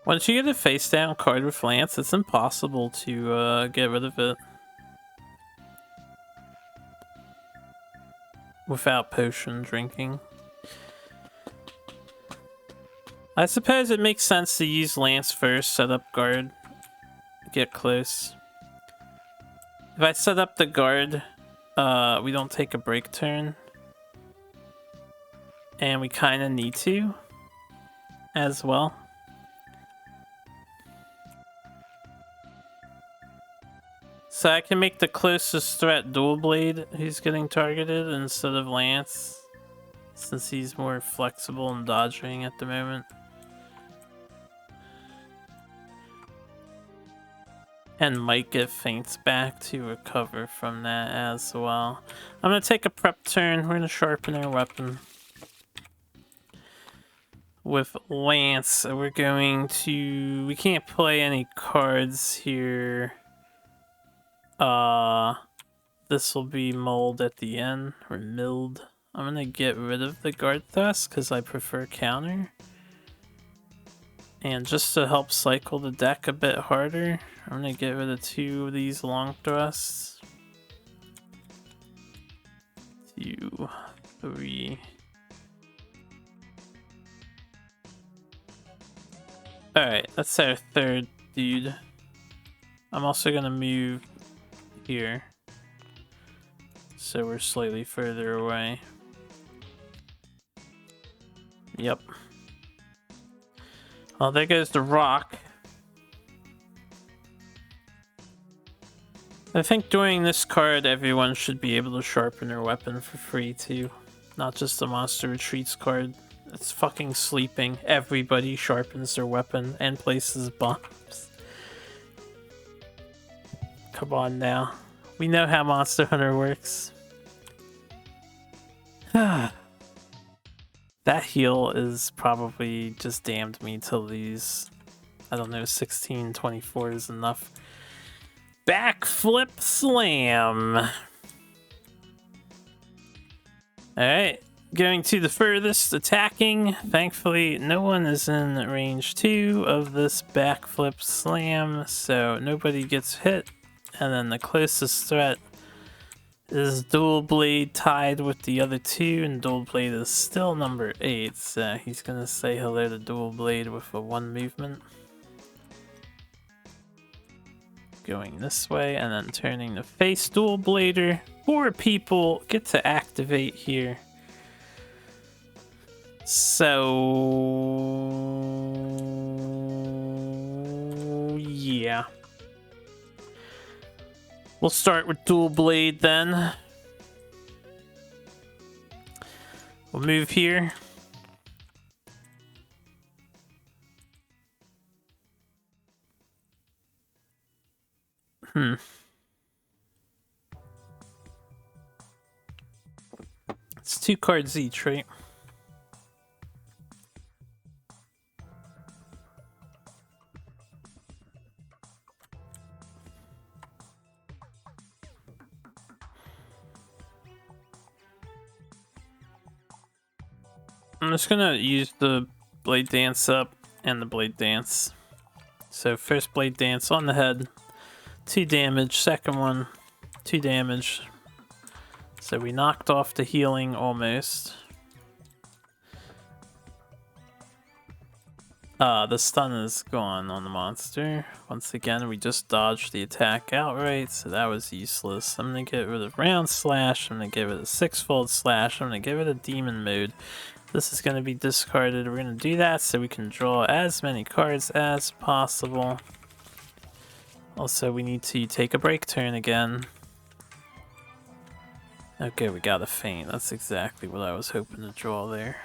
A: Once you get a face down card with Lance, it's impossible to get rid of it. without potion drinking. I suppose it makes sense to use Lance first, set up guard, get close. If I set up the guard, we don't take a break turn. And we kind of need to as well. So I can make the closest threat Dual Blade who's getting targeted instead of Lance, since he's more flexible and dodging at the moment. And might get feints back to recover from that as well. I'm going to take a prep turn. We're going to sharpen our weapon. With Lance, we're going to... We can't play any cards here. This will be mulled at the end, or milled. I'm going to get rid of the guard thrust because I prefer counter. And just to help cycle the deck a bit harder, I'm going to get rid of 2 of these long thrusts. 2, 3. Alright, that's our third dude. I'm also going to move here, so we're slightly further away. Yep. Well, there goes the rock. I think during this card, everyone should be able to sharpen their weapon for free too. Not just the Monster Retreats card. It's fucking sleeping. Everybody sharpens their weapon and places bombs. Come on now. We know how Monster Hunter works. That heal is probably just damned me till these, I don't know, 1624 is enough. Backflip slam. Alright, going to the furthest, attacking. Thankfully, no one is in range 2 of this backflip slam, so nobody gets hit. And then the closest threat is Dual Blade tied with the other 2, and Dual Blade is still number 8, so he's gonna say hello to Dual Blade with a 1 movement. Going this way, and then turning to face Dual Blader. 4 people get to activate here. So... yeah. We'll start with Dual Blade then. We'll move here. It's 2 cards each, right? I'm just gonna use the Blade Dance up and the Blade Dance. So first Blade Dance on the head, 2 damage, second one, 2 damage. So we knocked off the healing almost. The stun is gone on the monster. Once again, we just dodged the attack outright, so that was useless. I'm gonna get rid of Round Slash, I'm gonna get rid of Sixfold Slash, I'm gonna get rid of Demon Mode. This is gonna be discarded. We're gonna do that so we can draw as many cards as possible. Also, we need to take a break turn again. Okay, we got a feint. That's exactly what I was hoping to draw there.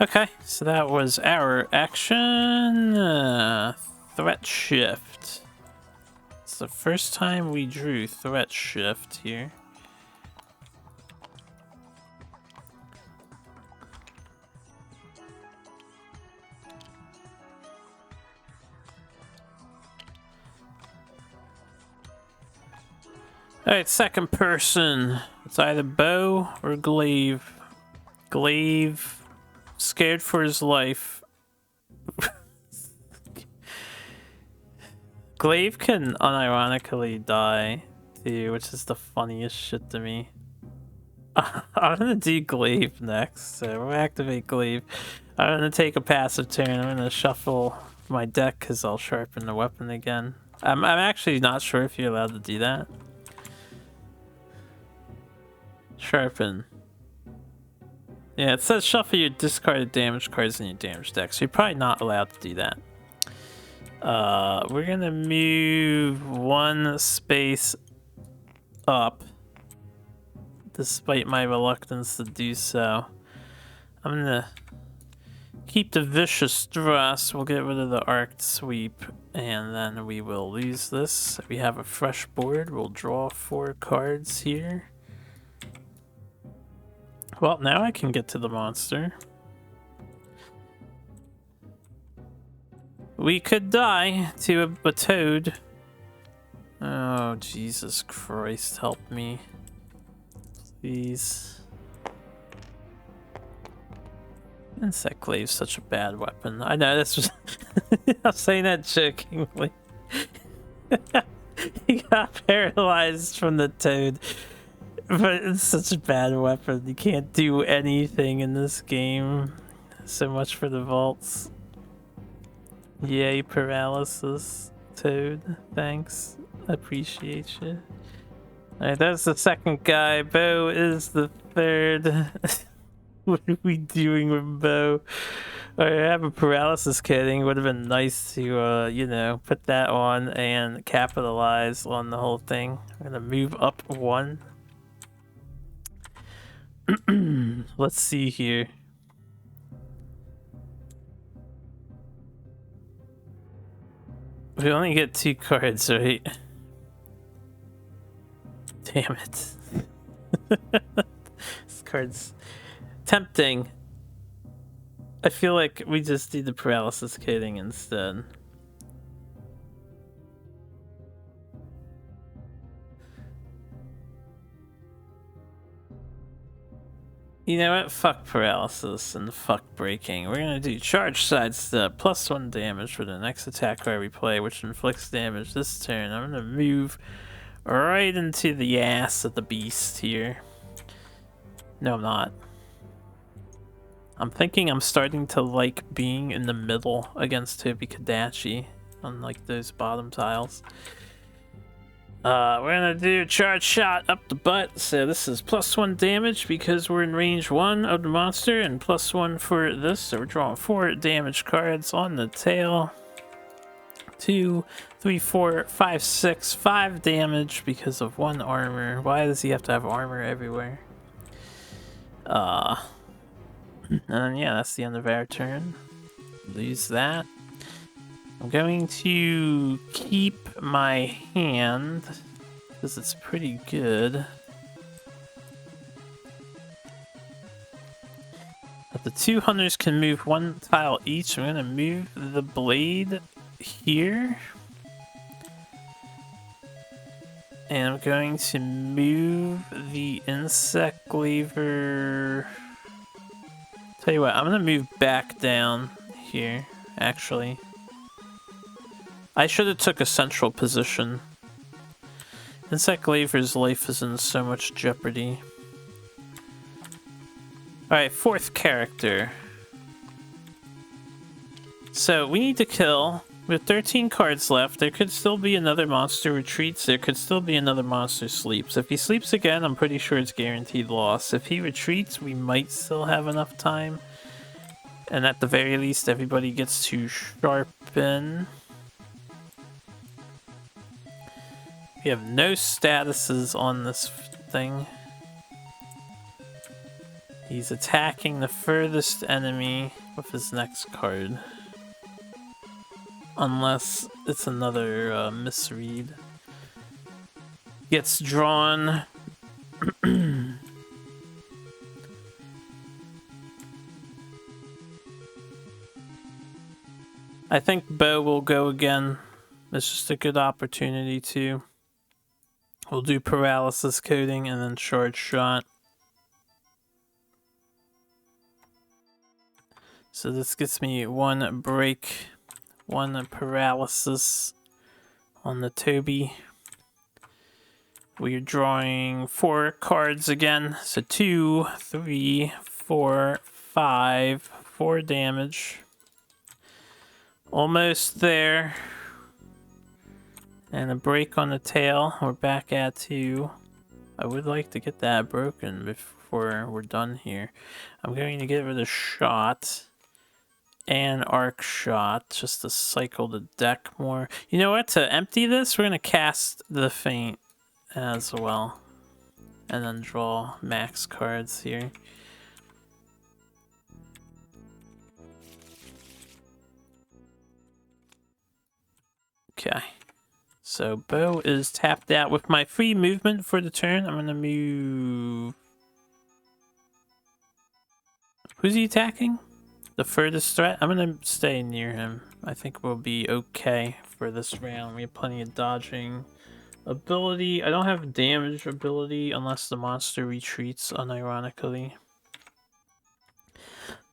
A: Okay, so that was our action. Threat Shift. It's the first time we drew Threat Shift here. Alright, second person. It's either Bo or Glaive. Glaive, scared for his life. Glaive can unironically die, too, which is the funniest shit to me. I'm gonna do glaive next, so we'll activate glaive. I'm gonna take a passive turn. I'm gonna shuffle my deck because I'll sharpen the weapon again. I'm actually not sure if you're allowed to do that. Sharpen. Yeah, it says shuffle your discarded damage cards in your damage deck, so you're probably not allowed to do that. We're gonna move one space up, despite my reluctance to do so. I'm gonna keep the vicious thrust. We'll get rid of the arced sweep, and then we will lose this. We have a fresh board. We'll draw 4 cards here. Well, now I can get to the monster. We could die to a toad. Oh, Jesus Christ, help me. Please. Insect glaive's such a bad weapon. I know, that's just... I'm saying that jokingly. He got paralyzed from the toad. But it's such a bad weapon. You can't do anything in this game. So much for the vaults. Yay, paralysis, Toad. Thanks. Appreciate you. Alright, that's the second guy. Bo is the third. What are we doing with Bo? Alright, I have a paralysis kitting. Would have been nice to, you know, put that on and capitalize on the whole thing. I'm gonna move up 1. Let's see here. We only get 2 cards, right? Damn it. This card's tempting. I feel like we just do the paralysis kitting instead. You know what? Fuck paralysis and fuck breaking. We're gonna do charge sidestep, +1 damage for the next attack card we play, which inflicts damage this turn. I'm gonna move right into the ass of the beast here. No, I'm not. I'm thinking I'm starting to like being in the middle against Tobi-Kadachi, unlike those bottom tiles. We're gonna do charge shot up the butt, so this is +1 damage because we're in range 1 of the monster, and +1 for this, so we're drawing 4 damage cards on the tail. 2, 3, 4, 5, 6, 5 damage because of 1 armor. Why does he have to have armor everywhere? And yeah, that's the end of our turn. Lose that. I'm going to keep my hand because it's pretty good. But the 2 hunters can move 1 tile each. I'm going to move the blade here. And I'm going to move the insect glaver. Tell you what, I'm going to move back down here, actually. I should have took a central position. Insect glaver's life is in so much jeopardy. Alright, 4th character. So we need to kill. We have 13 cards left. There could still be another monster retreats. There could still be another monster sleeps. If he sleeps again, I'm pretty sure it's guaranteed loss. If he retreats, we might still have enough time. And at the very least, everybody gets to sharpen. We have no statuses on this thing. He's attacking the furthest enemy with his next card. Unless it's another misread. Gets drawn. I think Bo will go again. It's just a good opportunity to. We'll do paralysis coating and then charge shot. So this gets me 1 break, 1 paralysis on the Tobi. We're drawing 4 cards again. So 2, 3, 4, 5, 4 damage. Almost there. And a break on the tail. We're back at 2. I would like to get that broken before we're done here. I'm going to give it a shot. And arc shot, just to cycle the deck more. You know what? To empty this, we're going to cast the feint as well. And then draw max cards here. Okay. So Bo is tapped out. With my free movement for the turn, I'm going to move... Who's he attacking? The furthest threat? I'm going to stay near him. I think we'll be okay for this round. We have plenty of dodging ability. I don't have damage ability unless the monster retreats, unironically.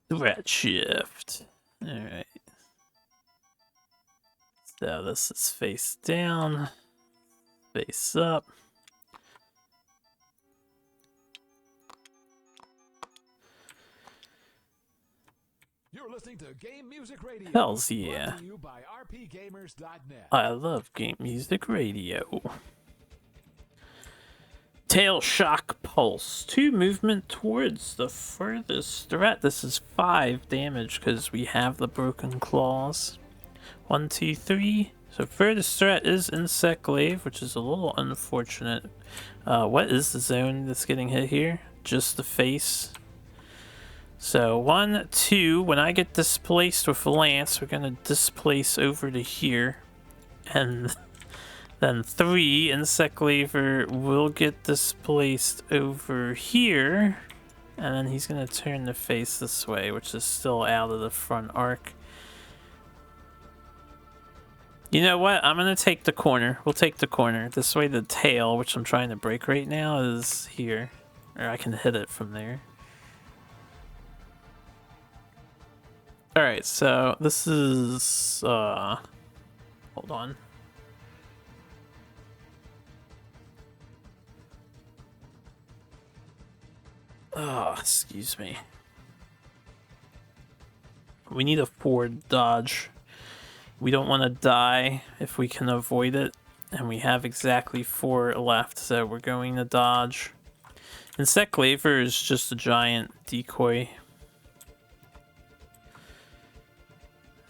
A: Threat shift. Alright. So this is face down, face up.
B: You're listening to Game Music Radio.
A: Hells yeah.
B: Brought to you by rpgamers.net.
A: I love Game Music Radio. Tail Shock Pulse. 2 movement towards the furthest threat. This is 5 damage because we have the broken claws. 1, 2, 3. So furthest threat is Insect Glaive, which is a little unfortunate. What is the zone that's getting hit here? Just the face. So 1, 2. When I get displaced with Lance, we're gonna displace over to here, and then 3. Insect Glaiver will get displaced over here, and then he's gonna turn the face this way, which is still out of the front arc. You know what? I'm gonna take the corner. We'll take the corner. This way the tail, which I'm trying to break right now, is here. Or I can hit it from there. Alright, so this is... hold on. Oh, excuse me. We need a forward dodge. We don't want to die if we can avoid it. And we have exactly 4 left, so we're going to dodge. Insect Glaiver is just a giant decoy.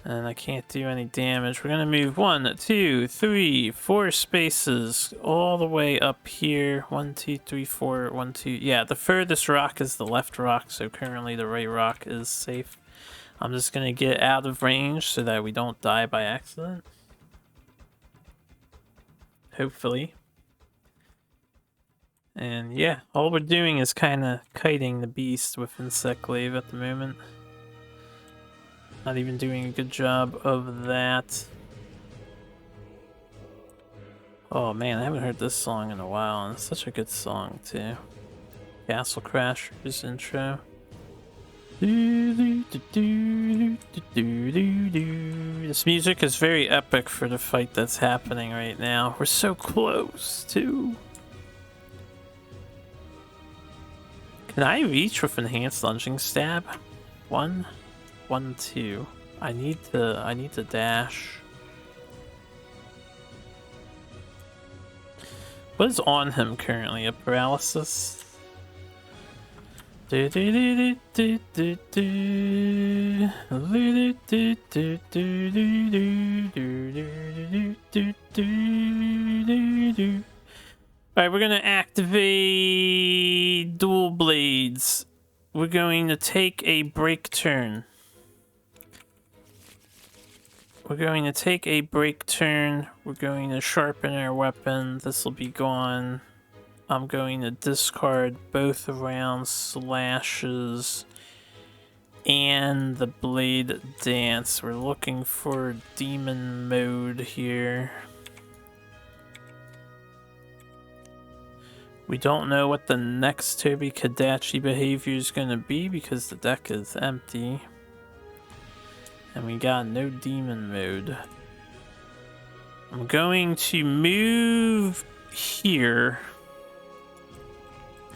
A: And I can't do any damage. We're going to move 1, 2, 3, 4 spaces all the way up here. 1, 2, 3, 4, 1, 2. Yeah, the furthest rock is the left rock, so currently the right rock is safe. I'm just going to get out of range so that we don't die by accident. Hopefully. And yeah, all we're doing is kind of kiting the beast with Insect Glaive at the moment. Not even doing a good job of that. Oh man, I haven't heard this song in a while, and it's such a good song too. Castle Crashers intro. This music is very epic for the fight that's happening right now. We're so close too. Can I reach with enhanced lunging stab? 1, 1, 2. I need to dash. What is on him currently? A paralysis? Alright, we're gonna activate dual blades. We're going to take a break turn. We're going to take a break turn. We're going to sharpen our weapon. This will be gone. I'm going to discard both around slashes and the blade dance. We're looking for demon mode here. We don't know what the next Tobi-Kadachi behavior is going to be because the deck is empty. And we got no demon mode. I'm going to move here.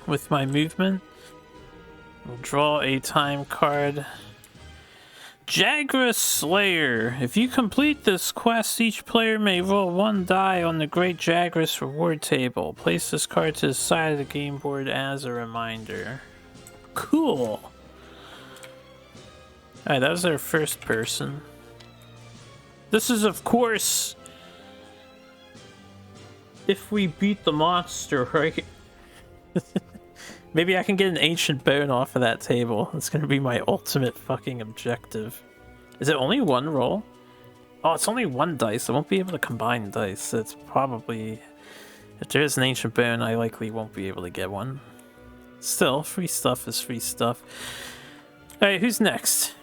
A: with my movement. We'll draw a time card. Jagras Slayer. If you complete this quest, each player may roll 1 die on the Great Jagras reward table. Place this card to the side of the game board as a reminder. Cool. Alright, that was our first person. This is, of course, if we beat the monster, right? Maybe I can get an ancient bone off of that table. It's gonna be my ultimate fucking objective. Is it only 1 roll? Oh, it's only 1 dice. I won't be able to combine dice. So it's probably... If there is an ancient bone, I likely won't be able to get one. Still, free stuff is free stuff. Alright, who's next?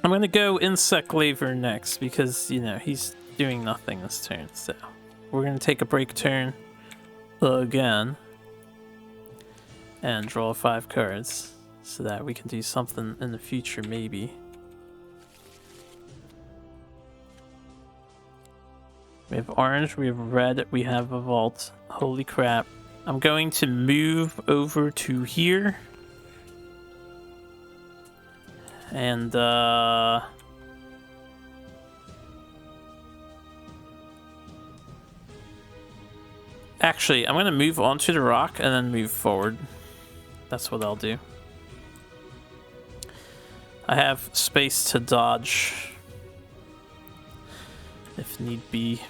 A: I'm gonna go Insect Laver next because, you know, he's doing nothing this turn. So we're gonna take a break turn again. And draw 5 cards so that we can do something in the future, maybe. We have orange, we have red, we have a vault. Holy crap. I'm going to move over to here. And, actually, I'm going to move onto the rock and then move forward. That's what I'll do. I have space to dodge if need be.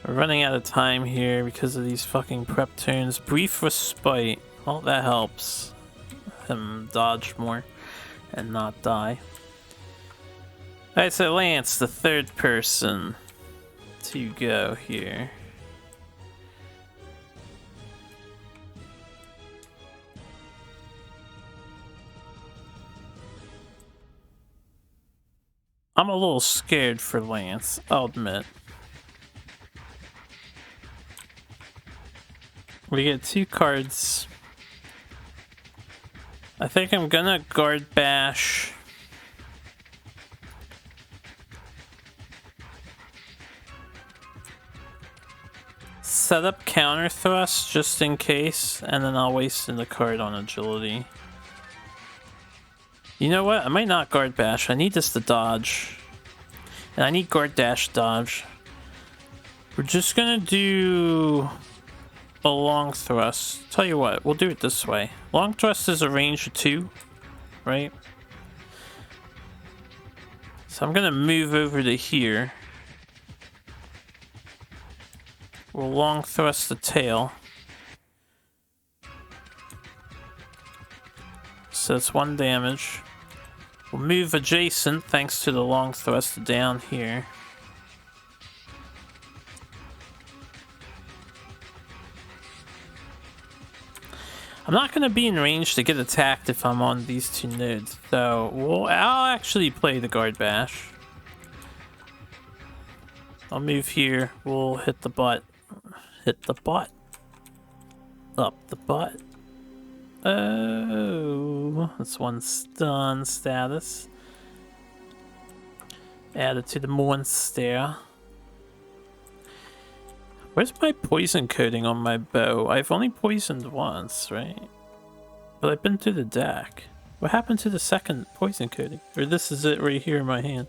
A: We're running out of time here because of these fucking prep turns. Brief Respite. Well, that helps him dodge more and not die. Alright, so Lance, the 3rd person to go here. I'm a little scared for Lance, I'll admit. We get 2 cards. I think I'm gonna guard bash. Set up counter thrust just in case, and then I'll waste the card on agility. You know what? I might not guard bash. I need this to dodge. And I need guard dash dodge. We're just gonna do a long thrust. Tell you what, we'll do it this way. Long thrust is a range of 2, right? So I'm gonna move over to here. We'll long thrust the tail. So it's 1 damage. We'll move adjacent thanks to the long thrust down here. I'm not going to be in range to get attacked if I'm on these 2 nodes, so I'll actually play the guard bash. I'll move here. We'll hit the butt. Hit the butt. Up the butt. Oh, that's 1 stun status. Added to the monster. Where's my poison coating on my bow? I've only poisoned once, right? But I've been through the deck. What happened to the 2nd poison coating? Or this is it right here in my hand.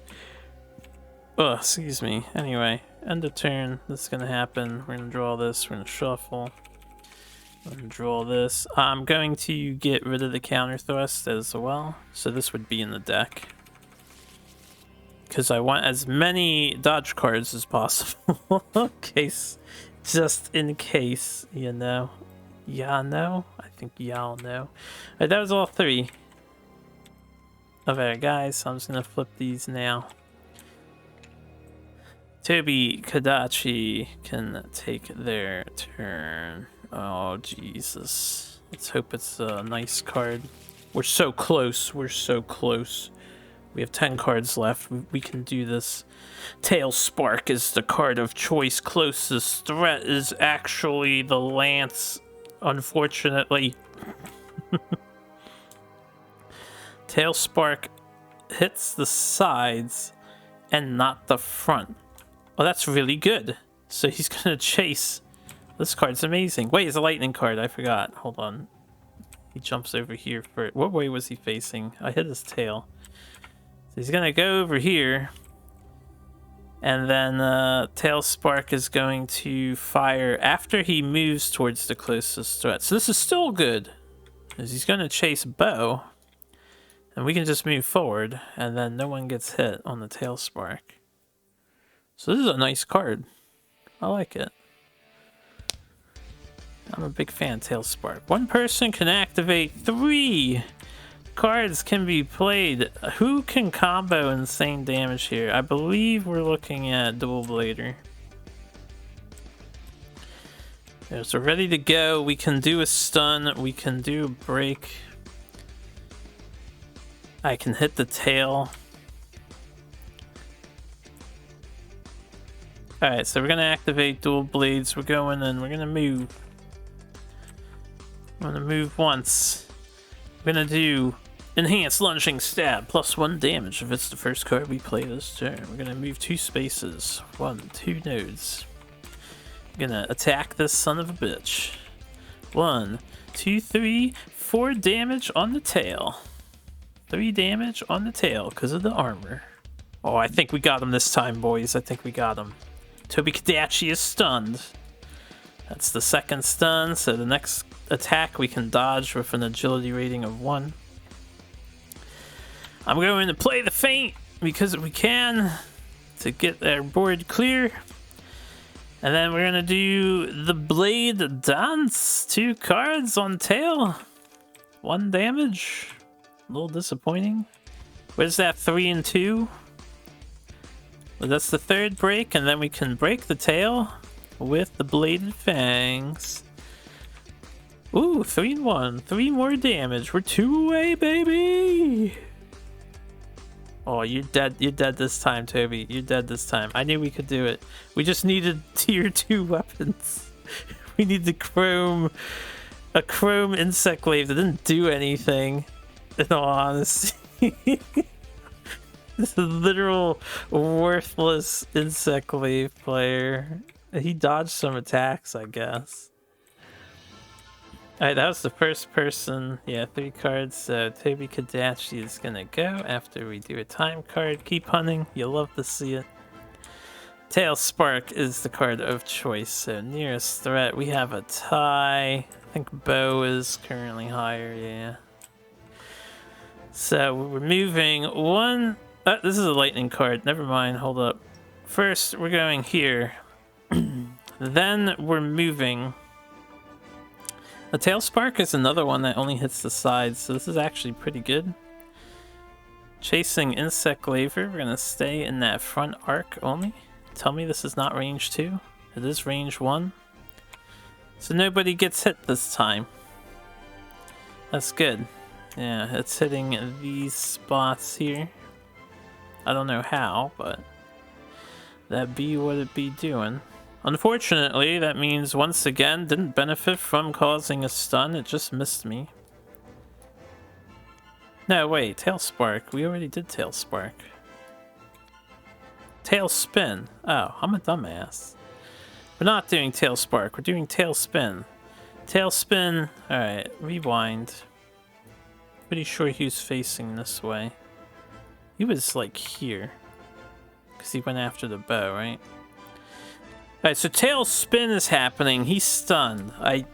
A: Oh, excuse me. Anyway, end of turn. This is gonna happen. We're gonna draw this. We're gonna shuffle. I'm gonna draw this. I'm going to get rid of the counter thrust as well. So this would be in the deck. Because I want as many dodge cards as possible. Just in case, you know. Yeah, no? I think y'all know. Alright, that was all 3. Alright, guys, so I'm just gonna flip these now. Tobi-Kadachi can take their turn. Oh, Jesus. Let's hope it's a nice card. We're so close. We're so close. We have 10 cards left. We can do this. Tail Spark is the card of choice. Closest threat is actually the Lance, unfortunately. Tail Spark hits the sides and not the front. Oh, that's really good. So he's gonna chase This card's amazing. Wait, it's a lightning card. I forgot. Hold on. He jumps over here for it. What way was he facing? I hit his tail. So he's gonna go over here. And then Tail Spark is going to fire after he moves towards the closest threat. So this is still good. Because he's gonna chase Bo. And we can just move forward. And then no one gets hit on the Tail Spark. So this is a nice card. I like it. I'm a big fan of Tail Spark. One person can activate 3 cards can be played. Who can combo insane damage here? I believe we're looking at Dual Blader. Yeah, so ready to go. We can do a stun. We can do a break. I can hit the tail. Alright, so we're going to activate Dual Blades. We're going and we're going to move. I'm going to move once. We're going to do Enhanced Lunging Stab, +1 damage if it's the first card we play this turn. We're going to move 2 spaces. 1, 2 nodes. We're going to attack this son of a bitch. 1, 2, 3, 4 damage on the tail. 3 damage on the tail because of the armor. Oh, I think we got him this time, boys. I think we got him. Tobi-Kadachi is stunned. That's the second stun, so the next attack we can dodge with an agility rating of 1. I'm going to play the feint because we can to get our board clear. And then we're going to do the Blade Dance. 2 cards on tail. 1 damage. A little disappointing. Where's that 3 and 2? Well, that's the 3rd break, and then we can break the tail with the Bladed Fangs. Ooh, 3 and 1. 3 more damage. We're 2 away, baby! Oh, you're dead. You're dead this time, Toby. You're dead this time. I knew we could do it. We just needed tier 2 weapons. We need a chrome insect glaive that didn't do anything, in all honesty. This is a literal worthless insect glaive player. He dodged some attacks, I guess. Alright, that was the first person. Yeah, 3 cards. So Tobi-Kadachi is gonna go after we do a time card. Keep hunting. You'll love to see it. Tail Spark is the card of choice. So nearest threat, we have a tie. I think Bo is currently higher, yeah. So we're moving 1. This is a lightning card. Never mind, hold up. First, we're going here. Then we're moving. The Tail Spark is another one that only hits the sides, so this is actually pretty good. Chasing Insect Glaver, we're gonna stay in that front arc only. Tell me this is not range 2. It is range 1. So nobody gets hit this time. That's good. Yeah, it's hitting these spots here. I don't know how, but that be what it be doing. Unfortunately, that means once again didn't benefit from causing a stun. It just missed me. No, wait, Tail Spark. We already did Tail Spark. Tail Spin. Oh, I'm a dumbass. We're not doing Tail Spark. We're doing Tail Spin. Tail Spin. Alright, rewind. Pretty sure he was facing this way. He was like here. Because he went after the bow, right? Alright, so Tail Spin is happening. He's stunned. I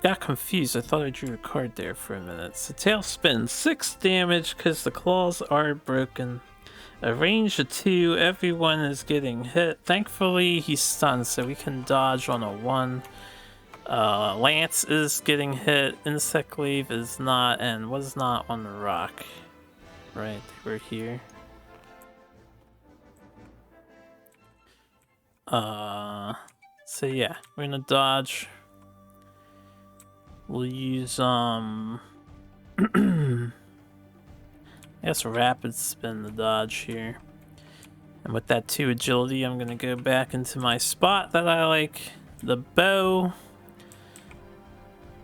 A: got confused. I thought I drew a card there for a minute. So Tail Spin, 6 damage because the claws are broken. A range of 2. Everyone is getting hit. Thankfully, he's stunned, so we can dodge on a 1. Lance is getting hit. Insect Glaive is not, and was not on the rock. Right, we're here. So yeah, we're gonna dodge. We'll use I guess rapid spin the dodge here. And with that 2 agility, I'm gonna go back into my spot that I like. The bow.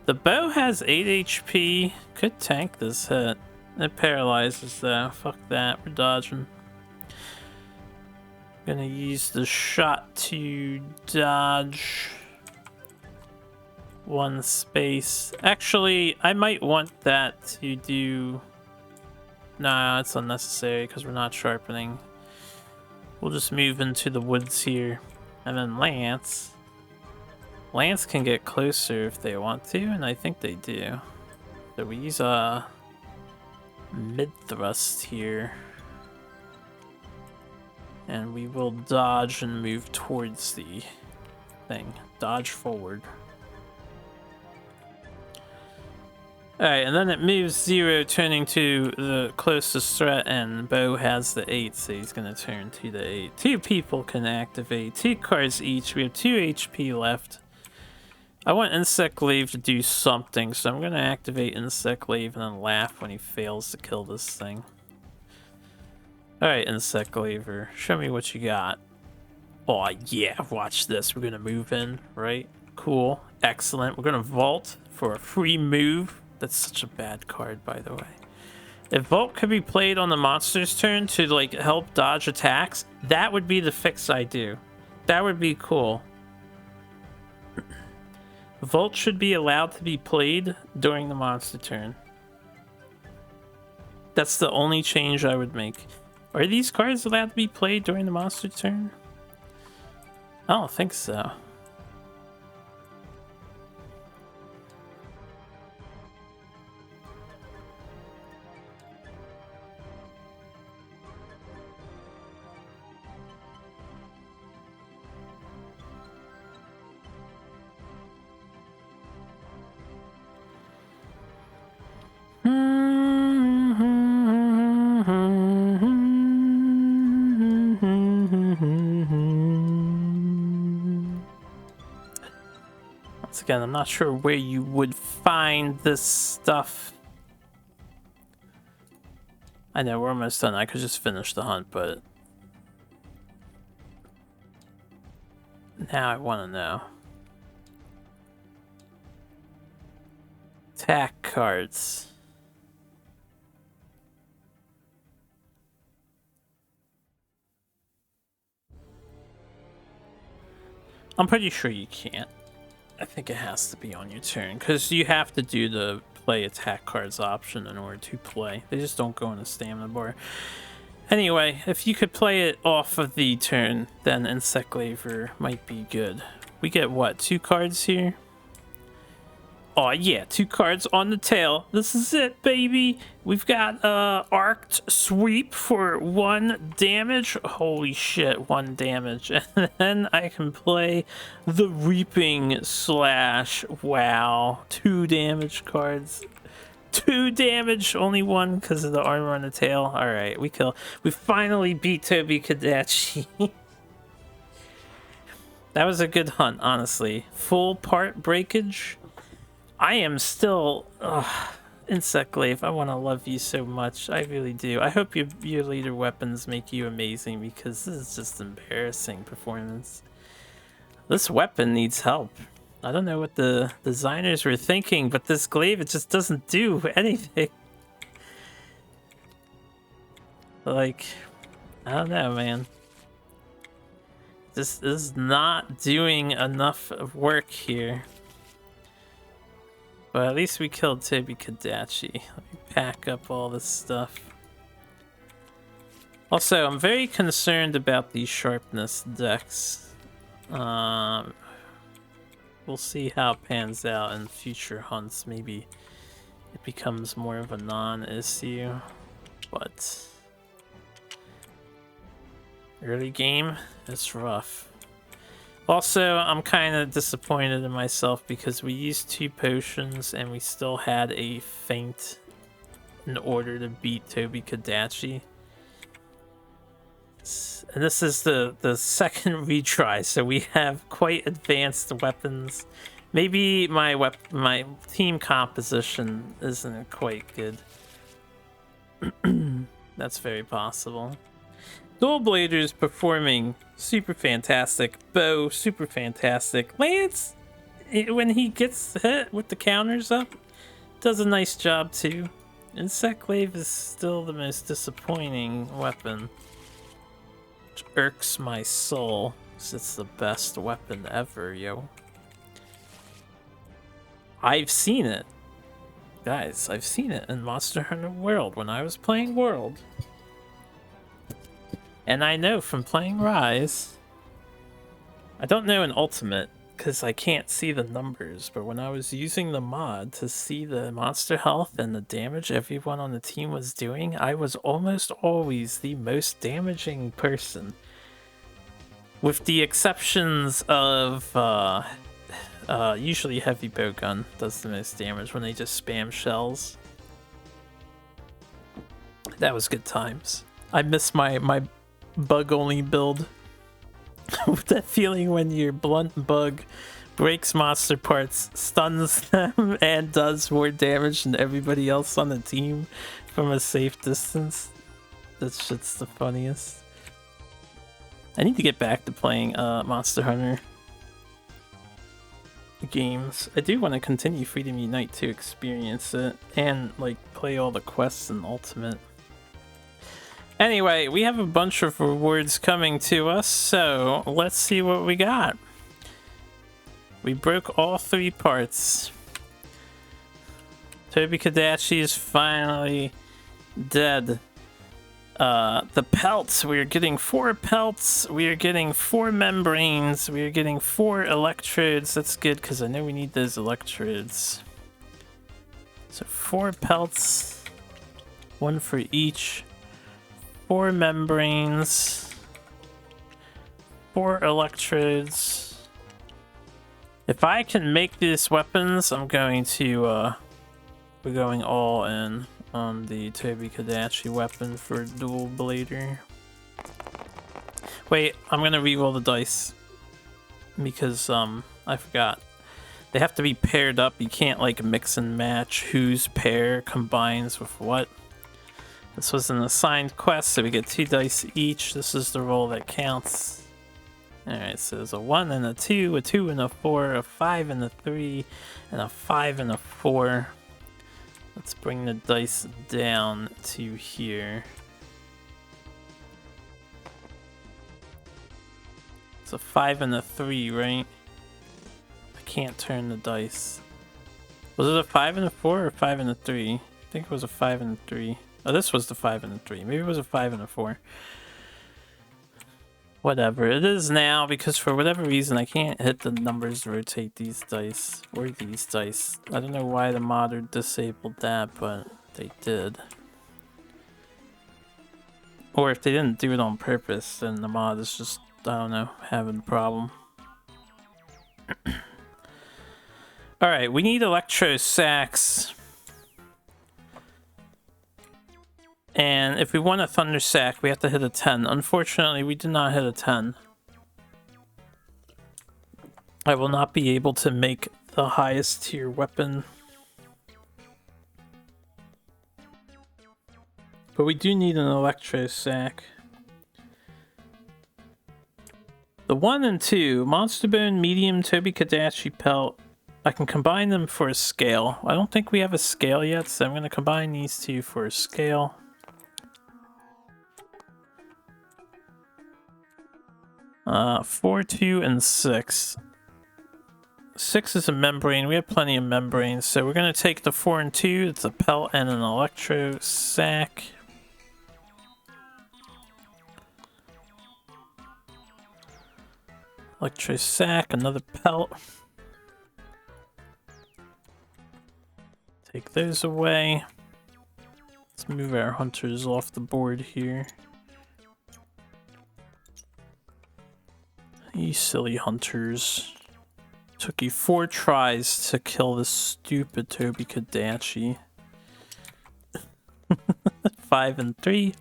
A: The bow has 8 HP. Could tank this hit. It paralyzes though. Fuck that. We're dodging. Gonna use the shot to dodge. 1 space. Actually, I might want that to do... Nah, it's unnecessary because we're not sharpening. We'll just move into the woods here. And then Lance. Lance can get closer if they want to, and I think they do. So we use a mid-thrust here. And we will dodge and move towards the thing. Dodge forward. Alright, and then it moves 0, turning to the closest threat, and Bo has the 8, so he's going to turn to the 8. 2 people can activate, 2 cards each. We have 2 HP left. I want Insect Glaive to do something, so I'm going to activate Insect Glaive and then laugh when he fails to kill this thing. Alright, Insect Glaiver, show me what you got. Oh yeah, watch this. We're going to move in, right? Cool, excellent. We're going to Vault for a free move. That's such a bad card, by the way. If Vault could be played on the monster's turn to like help dodge attacks, that would be the fix I do. That would be cool. Vault should be allowed to be played during the monster turn. That's the only change I would make. Are these cards allowed to be played during the monster turn? I don't think so. Once again, I'm not sure where you would find this stuff. I know, we're almost done. I could just finish the hunt, but now I want to know. Attack cards. I'm pretty sure you can't. I think it has to be on your turn, because you have to do the play attack cards option in order to play. They just don't go in the stamina bar. Anyway, if you could play it off of the turn, then Insect Glaver might be good. We get what, 2 cards here? Oh yeah, 2 cards on the tail. This is it, baby. We've got Arced Sweep for 1 damage. Holy shit, 1 damage. And then I can play the Reaping Slash. Wow, 2 damage cards. 2 damage, only 1 because of the armor on the tail. Alright, we finally beat Tobi-Kadachi. That was a good hunt, honestly. Full part breakage. I am still... Insect Glaive, I want to love you so much. I really do. I hope your leader weapons make you amazing, because this is just embarrassing performance. This weapon needs help. I don't know what the designers were thinking, but this glaive, it just doesn't do anything. Like, I don't know, man. This is not doing enough work here. But at least we killed Tobi-Kadachi. Let me pack up all this stuff. Also, I'm very concerned about these sharpness decks. We'll see how it pans out in future hunts. Maybe it becomes more of a non-issue. But early game, it's rough. Also, I'm kind of disappointed in myself because we used 2 potions and we still had a feint in order to beat Tobi-Kadachi. And this is the second retry, so we have quite advanced weapons. Maybe my team composition isn't quite good. That's very possible. Dual Bladers performing super fantastic. Bo, super fantastic. Lance, when he gets hit with the counters up, does a nice job too. Insect Glaive is still the most disappointing weapon, which irks my soul, because it's the best weapon ever, yo. I've seen it. Guys, I've seen it in Monster Hunter World when I was playing World. And I know from playing Rise, I don't know in Ultimate because I can't see the numbers, but when I was using the mod to see the monster health and the damage everyone on the team was doing, I was almost always the most damaging person. With the exceptions of, usually heavy bowgun does the most damage when they just spam shells. That was good times. I miss my bug-only build. With that feeling when your blunt bug breaks monster parts, stuns them, and does more damage than everybody else on the team from a safe distance. That shit's the funniest. I need to get back to playing Monster Hunter games. I do want to continue Freedom Unite to experience it and like play all the quests in Ultimate. Anyway, we have a bunch of rewards coming to us, so let's see what we got. We broke all 3 parts. Tobi-Kadachi is finally dead. The pelts, we are getting 4 pelts, we are getting 4 membranes, we are getting 4 electrodes. That's good because I know we need those electrodes. So 4 pelts, 1 for each. 4 membranes, 4 electrodes. If I can make these weapons, I'm going to, we're going all in on the Tobi-Kadachi weapon for dual blader. Wait, I'm gonna re-roll the dice because, I forgot. They have to be paired up. You can't, like, mix and match whose pair combines with what. This was an assigned quest, so we get 2 dice each. This is the roll that counts. Alright, so there's a 1 and a 2, a 2 and a 4, a 5 and a 3, and a 5 and a 4. Let's bring the dice down to here. It's a 5 and a 3, right? I can't turn the dice. Was it a 5 and a 4 or a 5 and a 3? I think it was a 5 and a 3. Oh, this was the 5 and a 3. Maybe it was a 5 and a 4. Whatever. It is now, because for whatever reason, I can't hit the numbers to rotate these dice. Or these dice. I don't know why the modder disabled that, but they did. Or if they didn't do it on purpose, then the mod is just, I don't know, having a problem. Alright, we need electro sacks. And if we want a thunder sack, we have to hit a 10. Unfortunately, we did not hit a 10. I will not be able to make the highest tier weapon. But we do need an electro sack. The 1 and 2, Monster Bone, Medium, Tobi-Kadachi Pelt. I can combine them for a scale. I don't think we have a scale yet, so I'm going to combine these 2 for a scale. 4, 2, and 6. 6 is a membrane. We have plenty of membranes, so we're going to take the 4 and 2. It's a pelt and an electro sack. Electro sack, another pelt. Take those away. Let's move our hunters off the board here. You silly hunters. Took you 4 tries to kill this stupid Tobi-Kadachi. 5 and 3.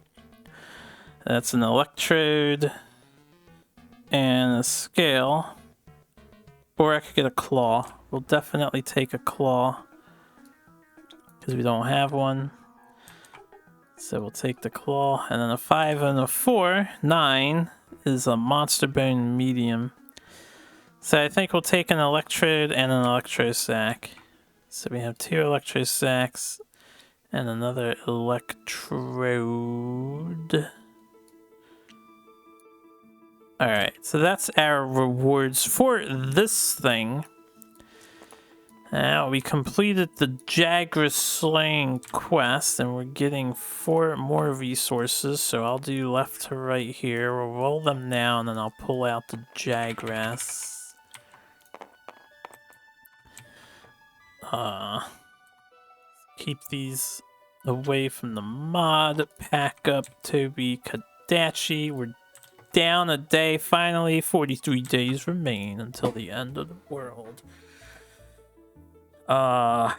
A: That's an electrode. And a scale. Or I could get a claw. We'll definitely take a claw. Because we don't have one. So we'll take the claw. And then a 5 and a 4. 9 is a Monster Bone Medium. So I think we'll take an electrode and an electro sack. So we have 2 electro sacks and another electrode. Alright, so that's our rewards for this thing. Now we completed the Jagras slaying quest and we're getting 4 more resources, so I'll do left to right here. We'll roll them down and I'll pull out the Jagras. Keep these away from the mod. Pack up Tobi-Kadachi. We're down a day finally. 43 days remain until the end of the world. I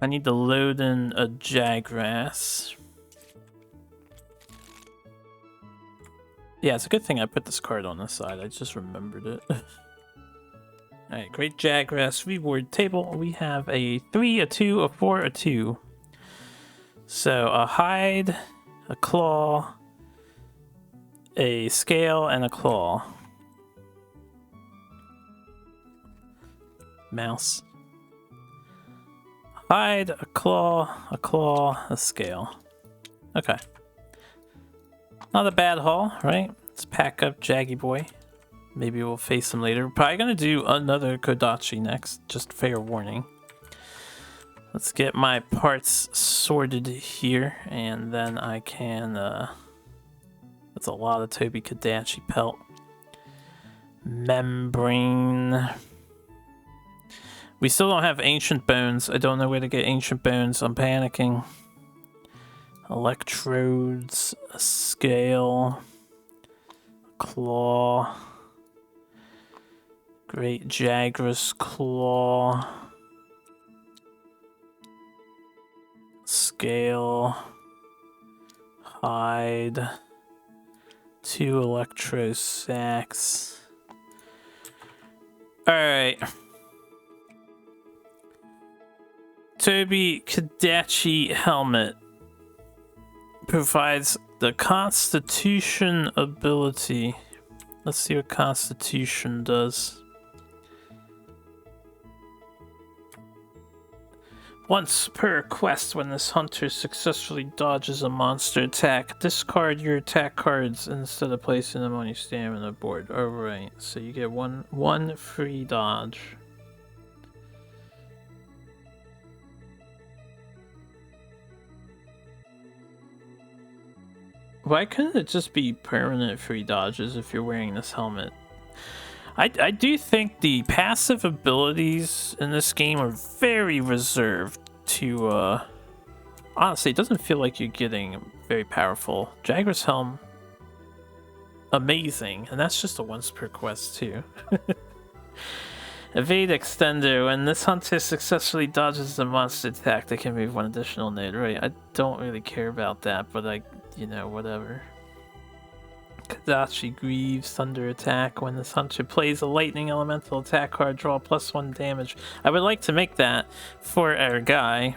A: need to load in a Jagras. Yeah, it's a good thing I put this card on this side. I just remembered it. Alright, great Jagras reward table. We have a 3, a 2, a 4, a 2. So a hide, a claw, a scale, and a claw. Mouse. Hide, a claw, a scale. Okay. Not a bad haul, right? Let's pack up Jaggy Boy. Maybe we'll face him later. We're probably gonna do another Kadachi next, just fair warning. Let's get my parts sorted here, and then I can, that's a lot of Tobi-Kadachi pelt. Membrane. We still don't have Ancient Bones. I don't know where to get Ancient Bones. I'm panicking. Electrodes, a scale, a claw. Great Jagras claw. Scale. Hide. 2 electro sacks. Alright. Tobi-Kadachi helmet provides the Constitution ability. Let's see what Constitution does. Once per quest, when this hunter successfully dodges a monster attack, discard your attack cards instead of placing them on your stamina board. Alright, so you get one free dodge. Why couldn't it just be permanent free dodges if you're wearing this helmet? I do think the passive abilities in this game are very reserved to, honestly, it doesn't feel like you're getting very powerful. Jagras Helm, amazing, and that's just a once per quest too. Evade Extender, when this hunter successfully dodges the monster attack, they can move 1 additional node. Right, I don't really care about that, but you know, whatever. Kadachi Greaves, Thunder Attack. When this hunter plays a lightning elemental attack card, draw +1 damage. I would like to make that for our guy.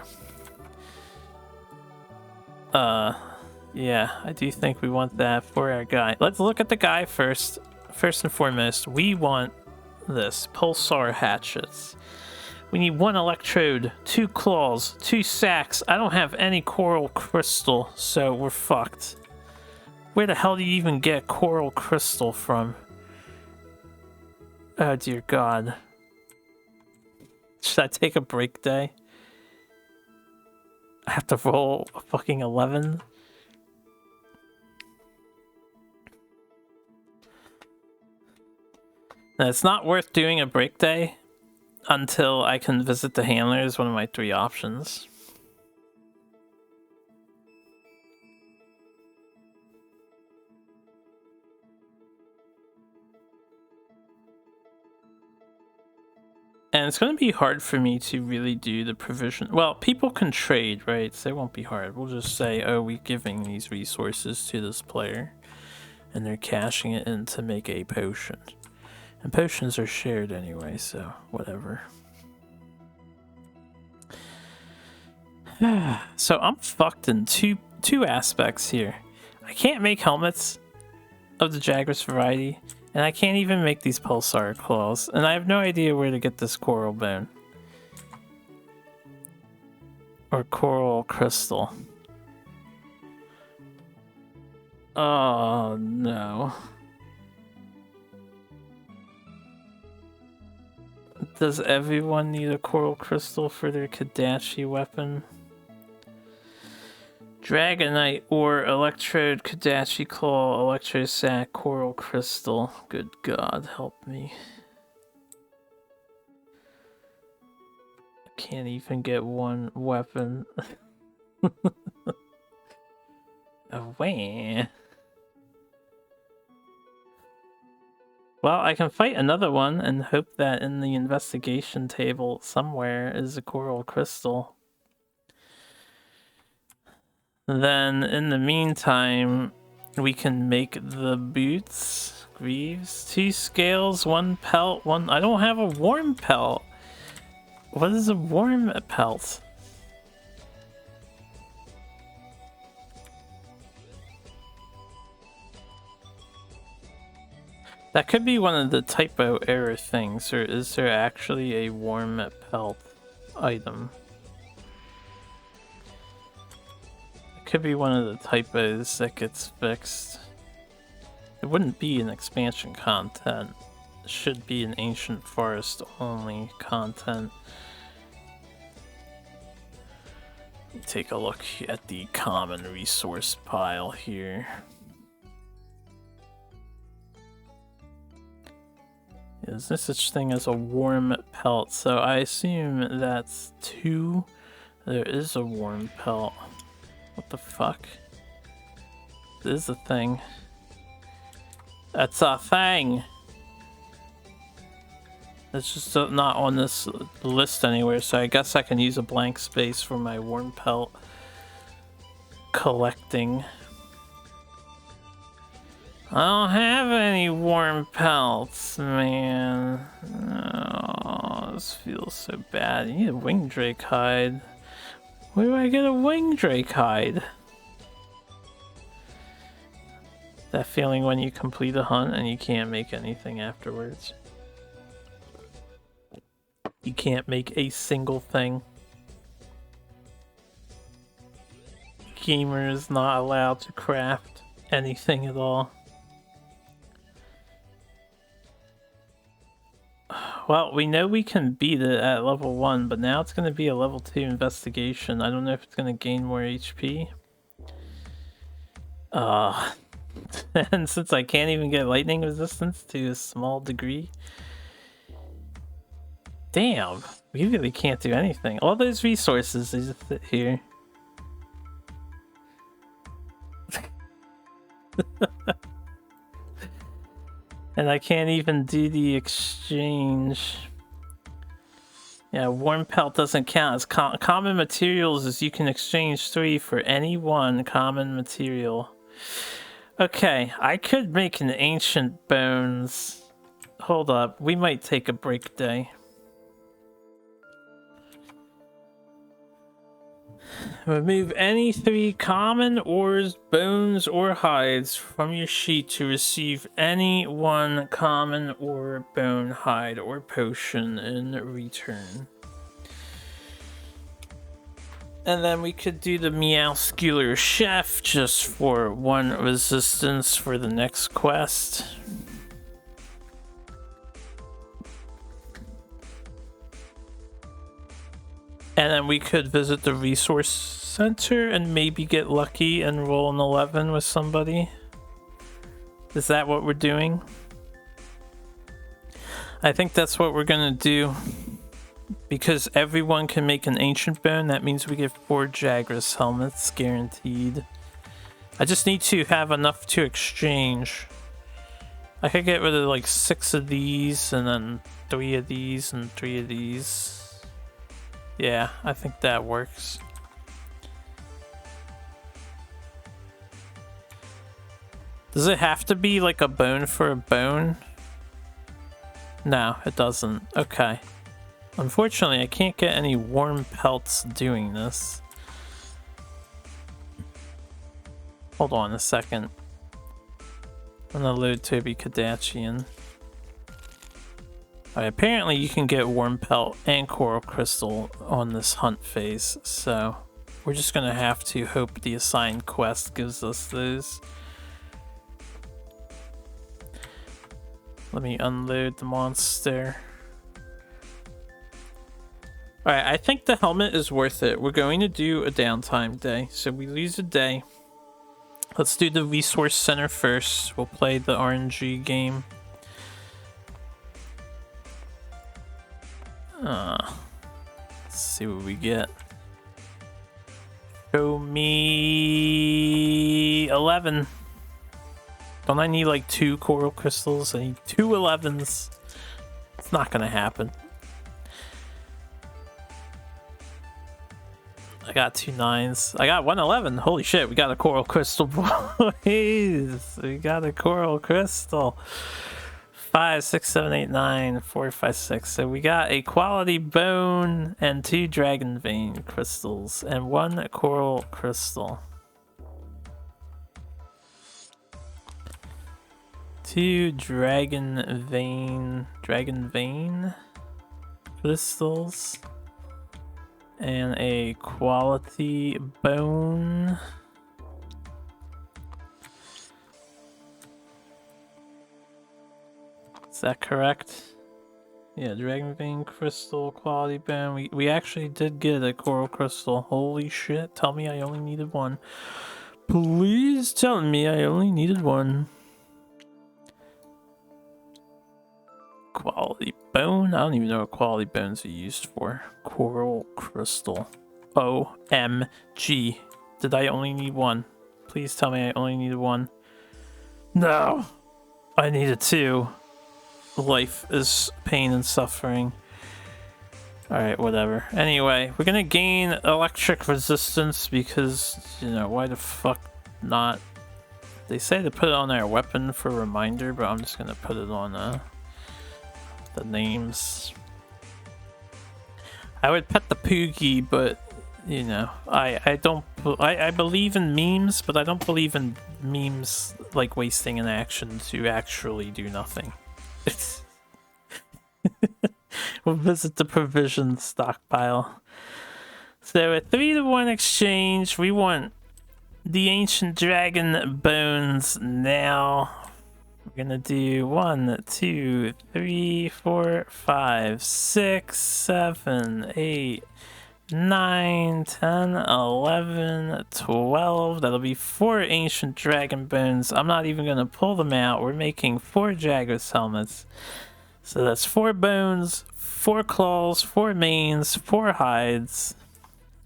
A: Yeah, I do think we want that for our guy. Let's look at the guy first. First and foremost, we want this. Pulsar Hatchets. We need 1 electrode, 2 claws, 2 sacks. I don't have any coral crystal, so we're fucked. Where the hell do you even get coral crystal from? Oh dear god. Should I take a break day? I have to roll a fucking 11? Now, it's not worth doing a break day until I can visit the handler is one of my 3 options. And it's going to be hard for me to really do the provision. Well, people can trade, right? So it won't be hard. We'll just say, oh, we're giving these resources to this player. And they're cashing it in to make a potion. And potions are shared anyway, so whatever. So I'm fucked in two aspects here. I can't make helmets of the Jagras variety. And I can't even make these pulsar claws. And I have no idea where to get this coral bone. Or coral crystal. Oh no. Does everyone need a coral crystal for their Kadachi weapon? Dragonite or Electrode, Kadachi Claw, Electrosac, Coral Crystal. Good God, help me. I can't even get one weapon. Away. Well, I can fight another one and hope that in the investigation table somewhere is a Coral Crystal. Then, in the meantime, we can make the boots. Greaves. 2 scales, 1 pelt, 1... I don't have a warm pelt. What is a warm pelt? That could be one of the typo error things, or is there actually a warm pelt item? Could be one of the typos that gets fixed. It wouldn't be an expansion content. It should be an ancient forest only content. Take a look at the common resource pile here. Is there such thing as a warm pelt? So I assume that's 2. There is a warm pelt. What the fuck? This is a thing. That's a thing! It's just not on this list anywhere, so I guess I can use a blank space for my warm pelt collecting. I don't have any warm pelts, man. Oh, this feels so bad. I need a wing drake hide. Where do I get a wing drake hide? That feeling when you complete a hunt and you can't make anything afterwards. You can't make a single thing. Gamer is not allowed to craft anything at all. Well, we know we can beat it at level 1, but now it's going to be a level 2 investigation. I don't know if it's going to gain more HP. And since I can't even get lightning resistance to a small degree. Damn, we really can't do anything. All those resources, they just sit here. And I can't even do the exchange. Yeah, warm pelt doesn't count. As common materials is you can exchange 3 for any one common material. Okay, I could make an ancient bones. Hold up, we might take a break day. Remove any 3 common ores, bones, or hides from your sheet to receive any 1 common ore, bone, hide, or potion in return. And then we could do the Meowscular Chef just for 1 resistance for the next quest. And then we could visit the resource center and maybe get lucky and roll an 11 with somebody. Is that what we're doing? I think that's what we're gonna do. Because everyone can make an ancient bone, that means we get 4 Jagras helmets guaranteed. I just need to have enough to exchange. I could get rid of like 6 of these and then 3 of these and 3 of these. Yeah, I think that works. Does it have to be like a bone for a bone? No, it doesn't. Okay. Unfortunately, I can't get any warm pelts doing this. Hold on a second. I'm gonna load Tobi-Kadachi in. Apparently you can get warm pelt and coral crystal on this hunt phase, so we're just gonna have to hope the assigned quest gives us those. Let me unload the monster. Alright, I think the helmet is worth it. We're going to do a downtime day. So we lose a day. Let's do the resource center first. We'll play the RNG game. Let's see what we get. Show me 11. Don't I need like 2 coral crystals? I need 2 11s. It's not gonna happen. I got 2 9s. I got 1 11. Holy shit, we got a coral crystal, boys. We got a coral crystal. 5, 6, 7, 8, 9, 4, 5, 6. So we got a quality bone and 2 dragon vein crystals and 1 coral crystal. 2 dragon vein crystals and a quality bone. Is that correct? Yeah, dragon vein crystal, quality bone. We actually did get a coral crystal. Holy shit, tell me I only needed 1. Please tell me I only needed 1. Quality bone? I don't even know what quality bones are used for. Coral crystal. OMG. Did I only need 1? Please tell me I only needed 1. No! I needed 2. Life is pain and suffering. Alright, whatever. Anyway, we're gonna gain electric resistance because, you know, why the fuck not? They say to put it on our weapon for a reminder, but I'm just gonna put it on the names. I would pet the Poogie, but you know, I believe in memes, but I don't believe in memes like wasting an action to actually do nothing. We'll visit the provision stockpile. So a 3-to-1 exchange. We want the ancient dragon bones now. We're gonna do 1, 2, 3, 4, 5, 6, 7, 8, 9, 10, 11, 12. That'll be 4 ancient dragon bones. I'm not even gonna pull them out. We're making 4 Jaggers helmets. So that's 4 bones, 4 claws, 4 manes, 4 hides.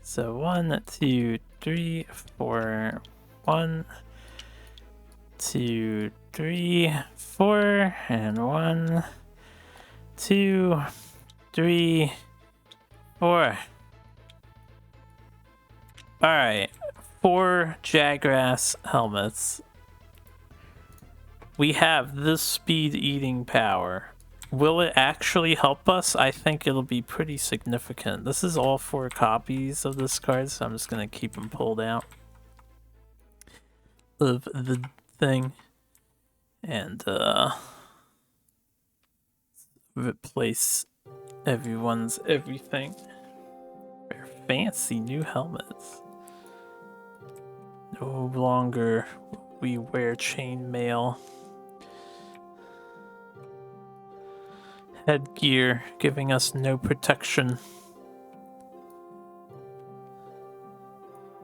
A: So 1, 2, 3, 4. 1, 2, 3, 4, and 1, 2, 3, 4. Alright, 4 Jaggrass helmets. We have this speed eating power. Will it actually help us? I think it'll be pretty significant. This is all 4 copies of this card, so I'm just gonna keep them pulled out of the thing. And replace everyone's everything. They're fancy new helmets. No longer will we wear chainmail. Headgear giving us no protection.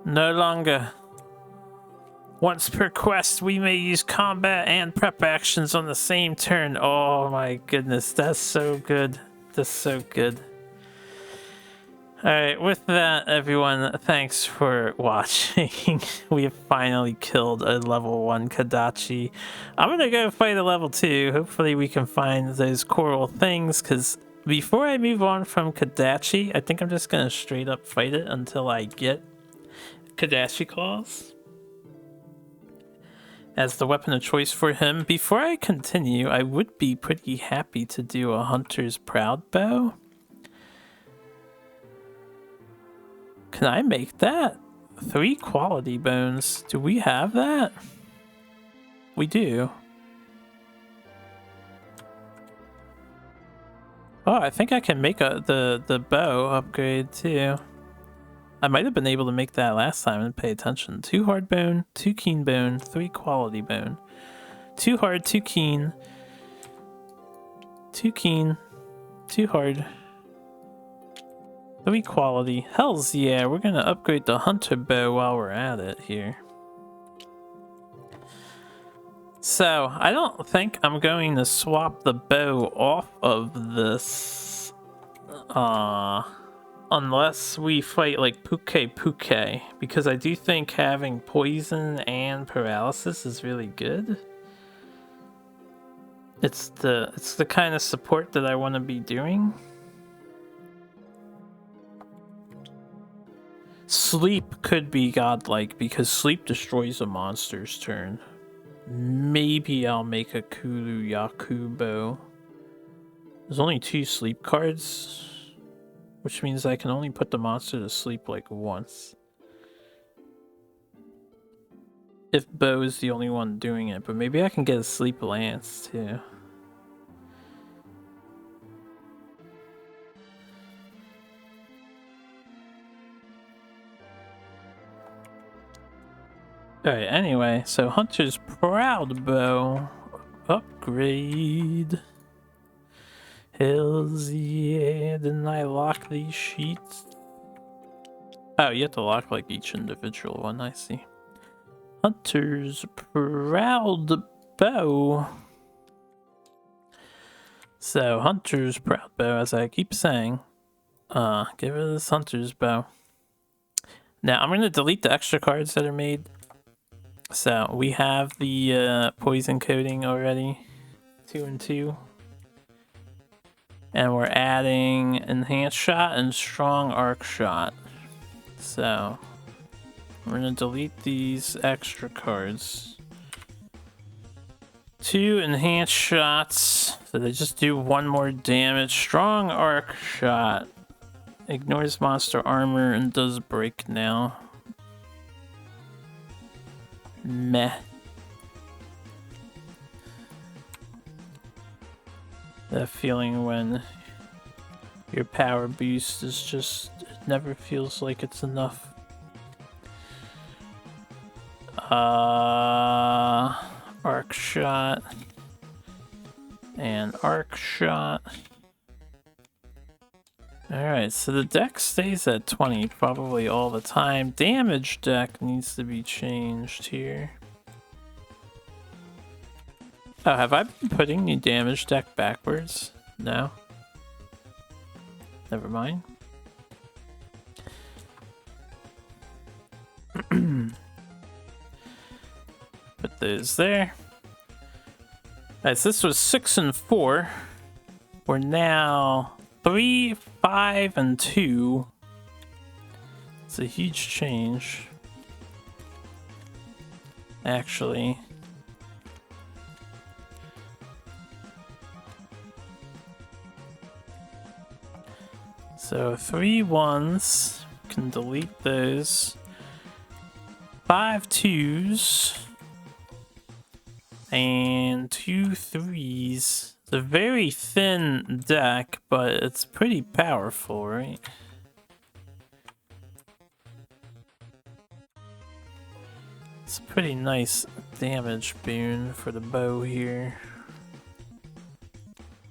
A: No longer. Once per quest, we may use combat and prep actions on the same turn. Oh my goodness, that's so good. That's so good. Alright, with that, everyone, thanks for watching. We have finally killed a level 1 Kadachi. I'm gonna go fight a level 2. Hopefully we can find those coral things, because before I move on from Kadachi, I think I'm just gonna straight up fight it until I get Kadachi Claws as the weapon of choice for him. Before I continue, I would be pretty happy to do a Hunter's Proud Bow. Can I make that? 3 quality bones. Do we have that? We do. Oh, I think I can make the bow upgrade too. I might have been able to make that last time and pay attention. 2 hard bone, 2 keen bone, 3 quality bone. 2 hard, 2 keen. 2 keen, 2 hard. 3 quality. Hells yeah, we're gonna upgrade the hunter bow while we're at it here. So, I don't think I'm going to swap the bow off of this, unless we fight like Puke, because I do think having poison and paralysis is really good. It's the kind of support that I want to be doing. Sleep could be godlike because sleep destroys a monster's turn. Maybe I'll make a Kuru Yakubo. There's only 2 sleep cards, which means I can only put the monster to sleep like once. If Bo is the only one doing it, but maybe I can get a sleep lance too. Alright, anyway, so Hunter's Proud Bow upgrade. Hells yeah, didn't I lock these sheets? Oh, you have to lock like each individual one, I see. Hunter's Proud Bow. So, Hunter's Proud Bow, as I keep saying. Give it this Hunter's Bow. Now, I'm going to delete the extra cards that are made. So, we have the poison coating already. 2 and 2. And we're adding Enhanced Shot and Strong Arc Shot. So, we're going to delete these extra cards. 2 Enhanced Shots. So they just do 1 more damage. Strong Arc Shot. Ignores monster armor and does break now. Meh. That feeling when your power boost is just, it never feels like it's enough. Arc Shot. And Arc Shot. Alright, so the deck stays at 20 probably all the time. Damage deck needs to be changed here. Oh, have I been putting the damage deck backwards? No. Never mind. Put those there. Alright, so this was 6 and 4. We're now 3, 5, and 2. It's a huge change. Actually. So 3 1s, can delete those. 5 2s. And 2 3s. It's a very thin deck, but it's pretty powerful, right? It's a pretty nice damage boon for the bow here.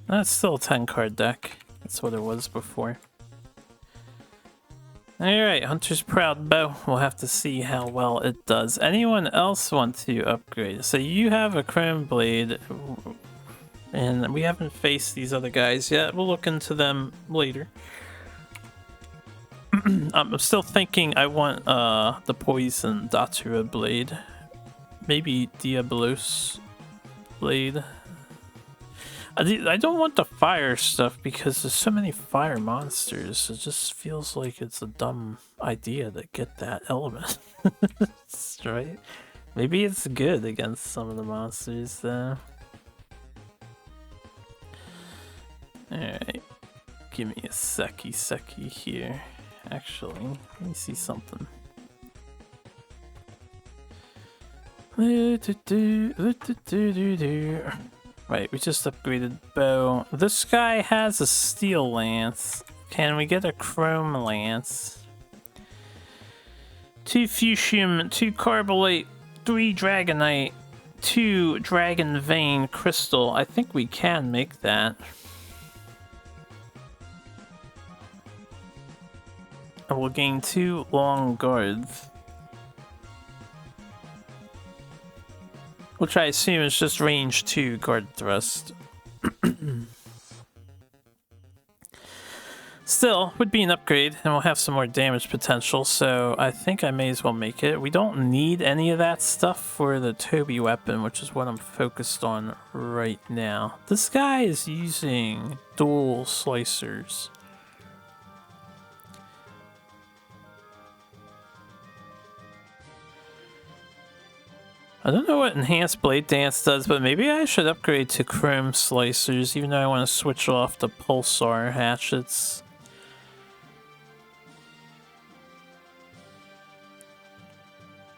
A: That's still a 10 card deck. That's what it was before. Alright, Hunter's Proud Bow. We'll have to see how well it does. Anyone else want to upgrade? So you have a Chrome Blade, and we haven't faced these other guys yet. We'll look into them later. I'm still thinking I want the Poison Datura Blade. Maybe Diablos Blade. I don't want the fire stuff because there's so many fire monsters. It just feels like it's a dumb idea to get that element. Right? Maybe it's good against some of the monsters though. Alright. Give me a secchi here. Actually, let me see something. Right, we just upgraded bow. This guy has a steel lance. Can we get a chrome lance? 2 fuchsium, 2 carbolite, 3 dragonite, 2 dragon vein crystal. I think we can make that. and we'll gain 2 long guards. Which I assume is just range 2 guard thrust. Still, would be an upgrade, and we'll have some more damage potential, so I think I may as well make it. We don't need any of that stuff for the Tobi weapon, which is what I'm focused on right now. This guy is using dual slicers. I don't know what Enhanced Blade Dance does, but maybe I should upgrade to Chrome Slicers, even though I want to switch off the Pulsar Hatchets.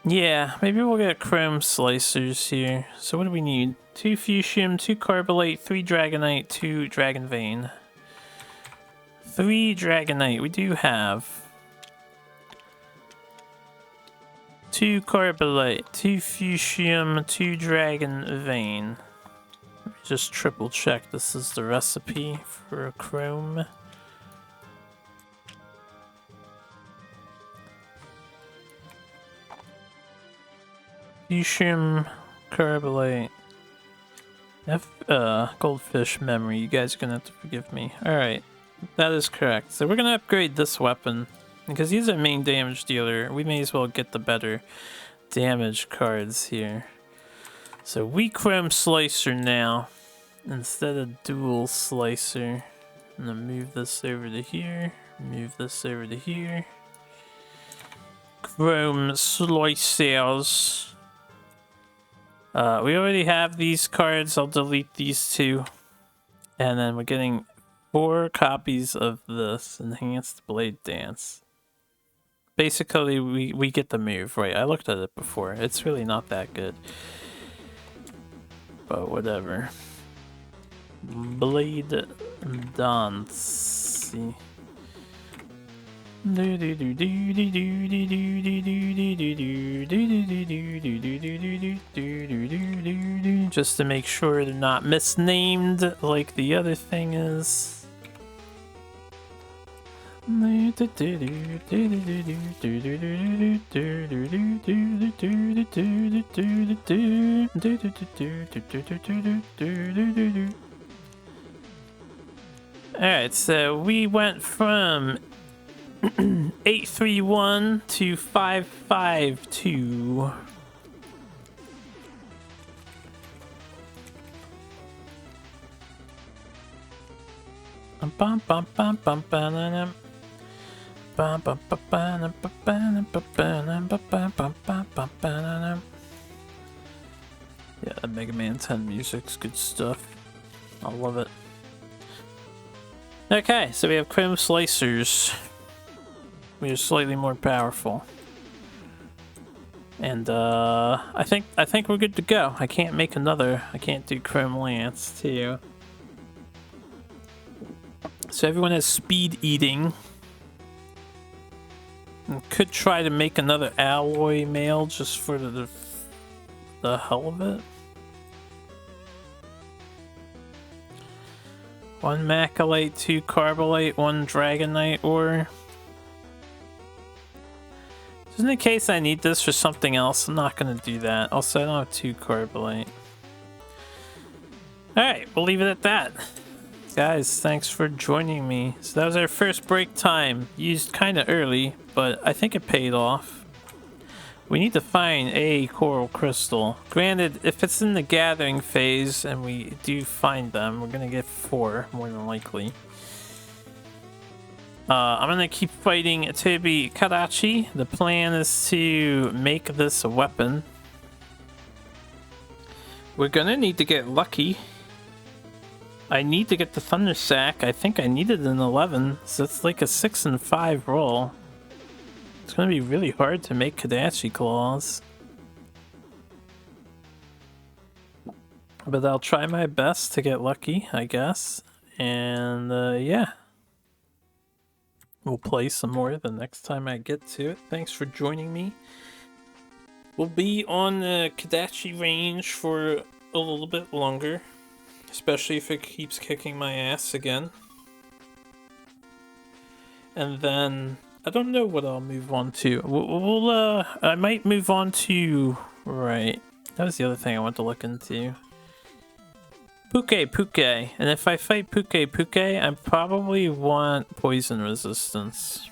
A: Yeah, maybe we'll get Chrome Slicers here. So what do we need? 2 Fuchsium, 2 Carbolite, 3 Dragonite, 2 Dragon Vein. 3 Dragonite, we do have. 2 Carbolite, 2 Fuchsium, 2 Dragon Vein. Let me just triple check this is the recipe for a Chrome. Fuchsium, Carbolite, Goldfish Memory. You guys are gonna have to forgive me. Alright, that is correct. So we're gonna upgrade this weapon. Because he's a main damage dealer, we may as well get the better damage cards here. So we Chrome Slicer now, instead of dual slicer. I'm gonna move this over to here, move this over to here. Chrome Slicers. We already have these cards, I'll delete these 2. And then we're getting 4 copies of this Enhanced Blade Dance. Basically, we get the move, right? I looked at it before. It's really not that good. But whatever. Blade Dance. Just to make sure they're not misnamed like the other thing is. Alright, so we went from 831 to 552. Bum bum bum bum bum. Yeah, that Mega Man 10 music's good stuff. I love it. Okay, so we have Chrome Slicers. We are slightly more powerful. And I think we're good to go. I can't make another. I can't do Chrome Lance too. So everyone has speed eating. Could try to make another alloy mail just for the hell of it. 1 Macalite, 2 Carbolite, 1 Dragonite ore. Just in case I need this for something else, I'm not gonna do that. Also, I don't have 2 Carbolite. Alright, we'll leave it at that. Guys, thanks for joining me. So that was our first break time. Used kind of early, but I think it paid off. We need to find a coral crystal. Granted, if it's in the gathering phase and we do find them, we're gonna get 4, more than likely. I'm gonna keep fighting Tobi-Kadachi. The plan is to make this a weapon. We're gonna need to get lucky. I need to get the Thunder Sack. I think I needed an 11, so it's like a 6 and 5 roll. It's gonna be really hard to make Kadachi Claws. But I'll try my best to get lucky, I guess. And yeah. We'll play some more the next time I get to it. Thanks for joining me. We'll be on the Kadachi range for a little bit longer. Especially if it keeps kicking my ass again. And then I don't know what I'll move on to. I might move on to... Right. That was the other thing I want to look into. Puke. And if I fight Puke, I probably want poison resistance.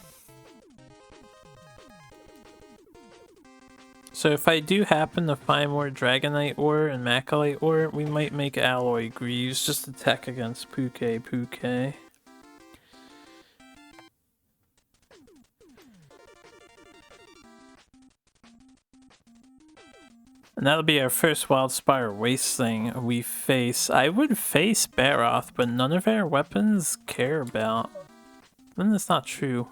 A: So if I do happen to find more Dragonite ore and Macalite ore, we might make Alloy Greaves just to attack against Puke. And that'll be our first Wildspire Waste thing we face. I would face Baroth, but none of our weapons care about. Then that's not true.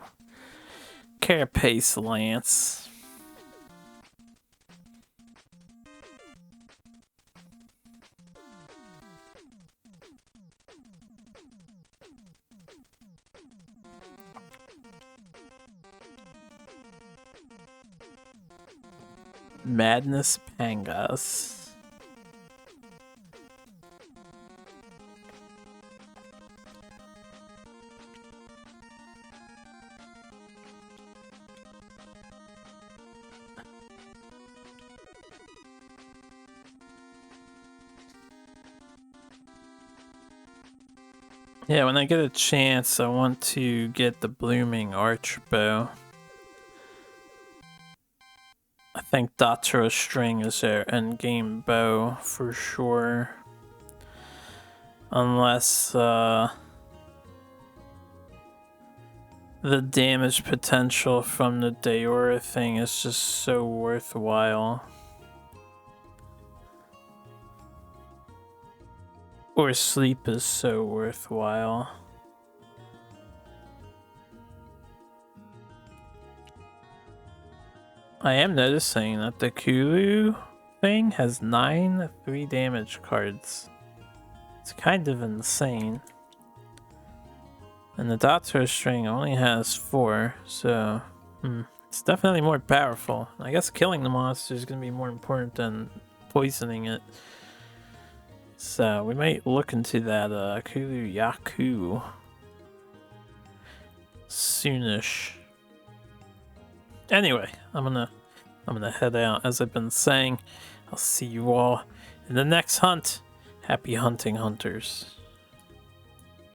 A: Carapace Lance. Madness Pangas. Yeah, when I get a chance, I want to get the Blooming Archbow. I think Datro String is their endgame bow for sure. Unless the damage potential from the Deora thing is just so worthwhile. Or sleep is so worthwhile. I am noticing that the Kulu thing has 9 3 damage cards. It's kind of insane. And the Datro string only has 4, so it's definitely more powerful. I guess killing the monster is going to be more important than poisoning it. So we might look into that Kulu Yaku soonish. Anyway, I'm gonna head out. As I've been saying, I'll see you all in the next hunt. Happy hunting, hunters.